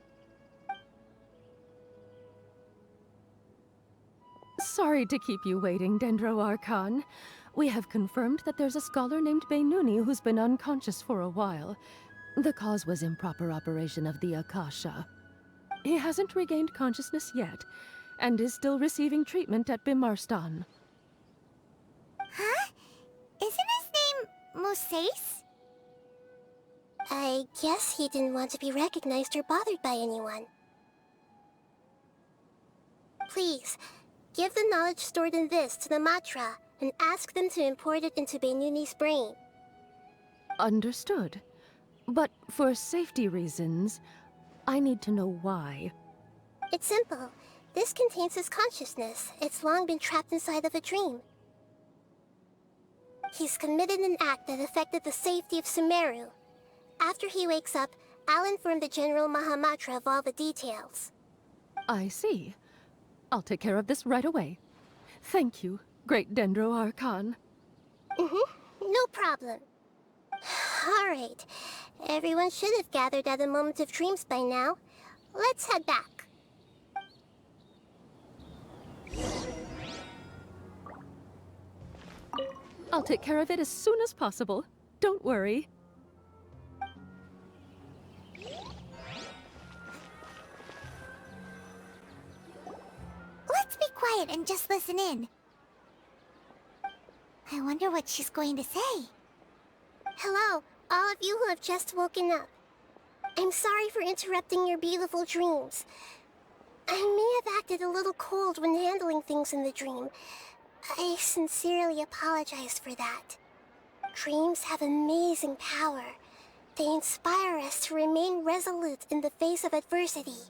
Speaker 17: Sorry to keep you waiting, Dendro Archon. We have confirmed that there's a scholar named Beinuni who's been unconscious for a while. The cause was improper operation of the Akasha. He hasn't regained consciousness yet, and is still receiving treatment at Bimarstan.
Speaker 2: Huh? Isn't his name Moses?
Speaker 9: I guess he didn't want to be recognized or bothered by anyone. Please, give the knowledge stored in this to the Matra, and ask them to import it into Beinuni's brain.
Speaker 17: Understood. But for safety reasons, I need to know why.
Speaker 9: It's simple. This contains his consciousness. It's long been trapped inside of a dream. He's committed an act that affected the safety of Sumeru. After he wakes up, I'll inform the General Mahamatra of all the details.
Speaker 17: I see. I'll take care of this right away. Thank you, Great Dendro Archon.
Speaker 9: No problem. Alright. Everyone should have gathered at a Moment of Dreams by now. Let's head back.
Speaker 17: I'll take care of it as soon as possible. Don't worry.
Speaker 2: Let's be quiet and just listen in. I wonder what she's going to say.
Speaker 9: Hello, all of you who have just woken up. I'm sorry for interrupting your beautiful dreams. I may have acted a little cold when handling things in the dream. I sincerely apologize for that. Dreams have amazing power. They inspire us to remain resolute in the face of adversity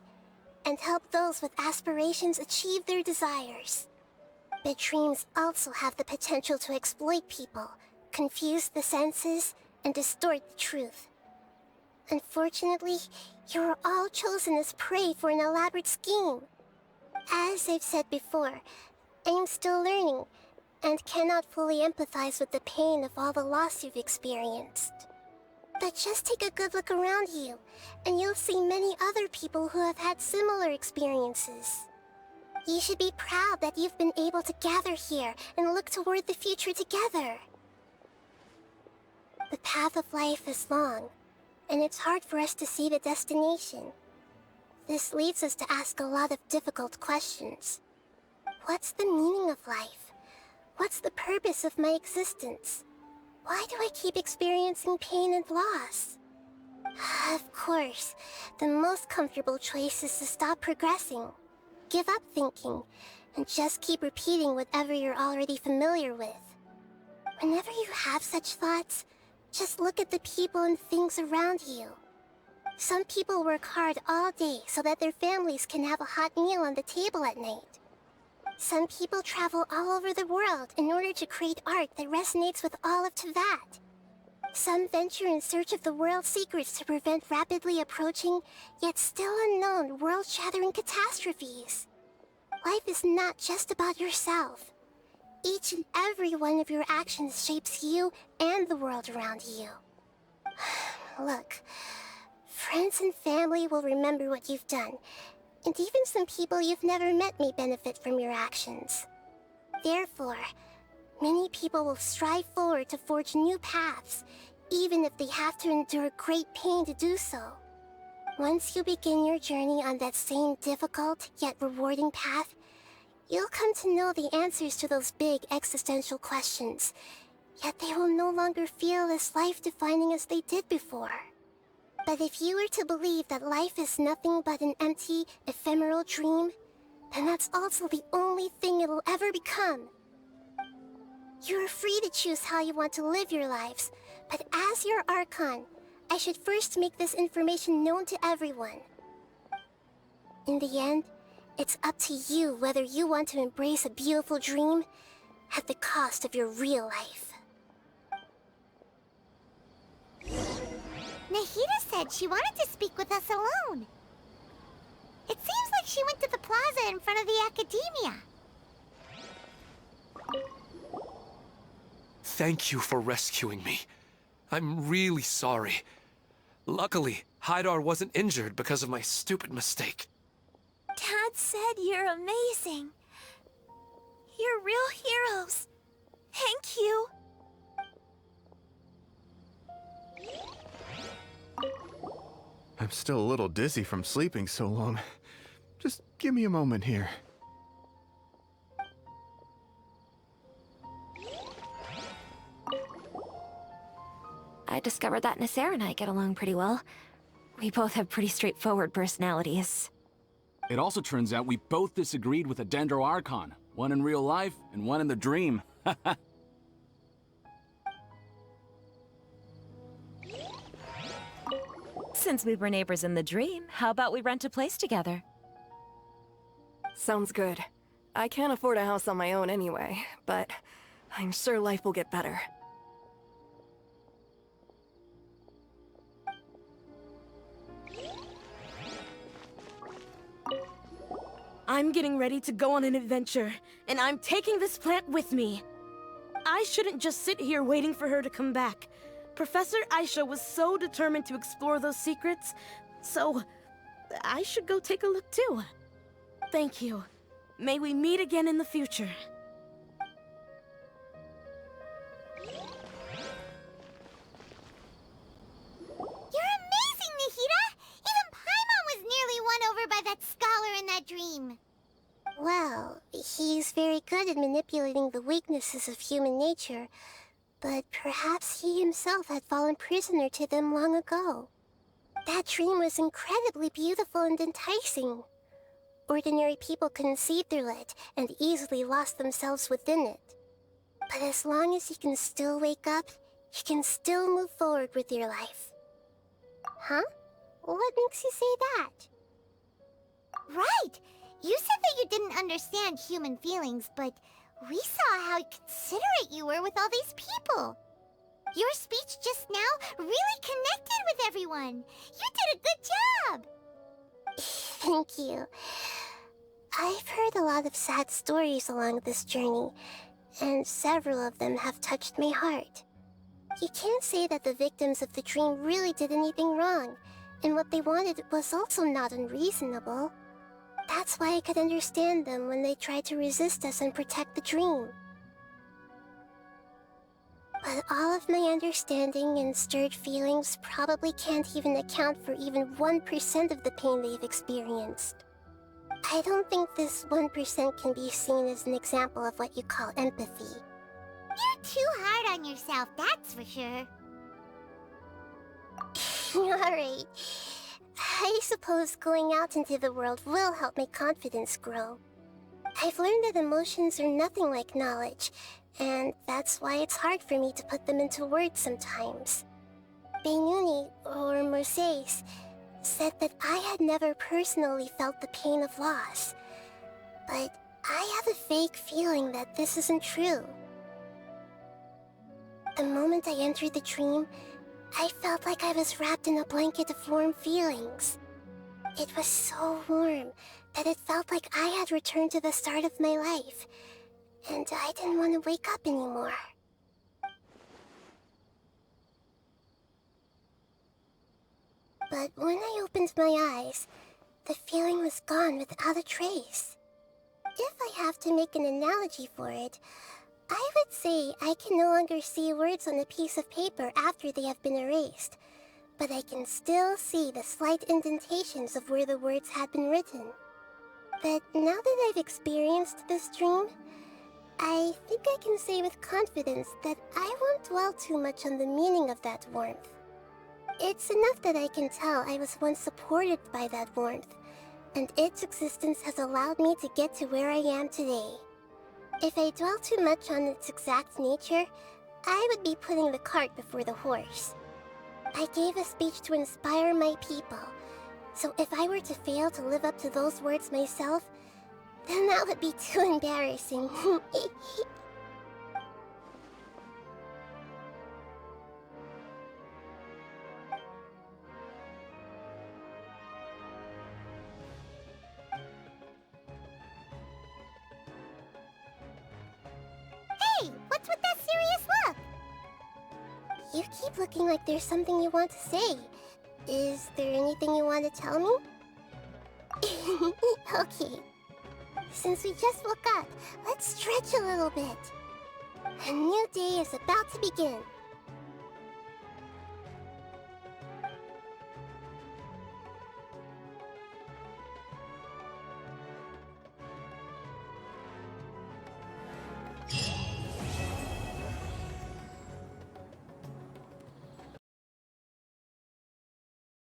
Speaker 9: and help those with aspirations achieve their desires. But dreams also have the potential to exploit people, confuse the senses, and distort the truth. Unfortunately, you are all chosen as prey for an elaborate scheme. As I've said before, I am still learning, and cannot fully empathize with the pain of all the loss you've experienced. But just take a good look around you, and you'll see many other people who have had similar experiences. You should be proud that you've been able to gather here and look toward the future together. The path of life is long, and it's hard for us to see the destination. This leads us to ask a lot of difficult questions. What's the meaning of life? What's the purpose of my existence? Why do I keep experiencing pain and loss? Of course, the most comfortable choice is to stop progressing. Give up thinking, and just keep repeating whatever you're already familiar with. Whenever you have such thoughts, just look at the people and things around you. Some people work hard all day so that their families can have a hot meal on the table at night. Some people travel all over the world in order to create art that resonates with all of Teyvat. Some venture in search of the world's secrets to prevent rapidly approaching, yet still unknown, world-shattering catastrophes. Life is not just about yourself. Each and every one of your actions shapes you and the world around you. Look, friends and family will remember what you've done, and even some people you've never met may benefit from your actions. Therefore, many people will strive forward to forge new paths, even if they have to endure great pain to do so. Once you begin your journey on that same difficult yet rewarding path, you'll come to know the answers to those big existential questions, yet they will no longer feel as life-defining as they did before. But if you were to believe that life is nothing but an empty, ephemeral dream, then that's also the only thing it'll ever become. You're free to choose how you want to live your lives, but as your Archon, I should first make this information known to everyone. In the end, it's up to you whether you want to embrace a beautiful dream at the cost of your real life.
Speaker 2: Nahida said she wanted to speak with us alone. It seems like she went to the plaza in front of the academia.
Speaker 3: Thank you for rescuing me. I'm really sorry. Luckily, Haidar wasn't injured because of my stupid mistake.
Speaker 18: Dad said you're amazing. You're real heroes. Thank you.
Speaker 12: I'm still a little dizzy from sleeping so long. Just give me a moment here.
Speaker 6: I discovered that Nasser and I get along pretty well. We both have pretty straightforward personalities.
Speaker 8: It also turns out we both disagreed with a Dendro Archon. One in real life, and one in the dream.
Speaker 6: Since we were neighbors in the dream, how about we rent a place together?
Speaker 13: Sounds good. I can't afford a house on my own anyway, but I'm sure life will get better.
Speaker 5: I'm getting ready to go on an adventure, and I'm taking this plant with me. I shouldn't just sit here waiting for her to come back. Professor Aisha was so determined to explore those secrets, so I should go take a look too. Thank you. May we meet again in the future.
Speaker 2: You're amazing, Nahida! Even Paimon was nearly won over by that scholar in that dream.
Speaker 9: Well, he's very good at manipulating the weaknesses of human nature, but perhaps he himself had fallen prisoner to them long ago. That dream was incredibly beautiful and enticing. Ordinary people couldn't see through it and easily lost themselves within it. But as long as you can still wake up, you can still move forward with your life. Huh? What makes you say that?
Speaker 2: Right! You said that you didn't understand human feelings, but we saw how considerate you were with all these people. Your speech just now really connected with everyone. You did a good job!
Speaker 9: Thank you. I've heard a lot of sad stories along this journey, and several of them have touched my heart. You can't say that the victims of the dream really did anything wrong, and what they wanted was also not unreasonable. That's why I could understand them when they tried to resist us and protect the dream. But all of my understanding and stirred feelings probably can't even account for even 1% of the pain they've experienced. I don't think this 1% can be seen as an example of what you call empathy.
Speaker 2: You're too hard on yourself, that's for sure.
Speaker 9: Alright. I suppose going out into the world will help my confidence grow. I've learned that emotions are nothing like knowledge, and that's why it's hard for me to put them into words sometimes. Beinuni, or Mercedes, said that I had never personally felt the pain of loss, but I have a vague feeling that this isn't true. The moment I entered the dream, I felt like I was wrapped in a blanket of warm feelings. It was so warm that it felt like I had returned to the start of my life, and I didn't want to wake up anymore. But when I opened my eyes, the feeling was gone without a trace. If I have to make an analogy for it, I would say I can no longer see words on a piece of paper after they have been erased, but I can still see the slight indentations of where the words had been written. But now that I've experienced this dream, I think I can say with confidence that I won't dwell too much on the meaning of that warmth. It's enough that I can tell I was once supported by that warmth, and its existence has allowed me to get to where I am today. If I dwell too much on its exact nature, I would be putting the cart before the horse. I gave a speech to inspire my people, so if I were to fail to live up to those words myself, then that would be too embarrassing.
Speaker 2: Hey, what's with that serious look?
Speaker 9: You keep looking like there's something you want to say. Is there anything you want to tell me? Okay. Since we just woke up, let's stretch a little bit. A new day is about to begin.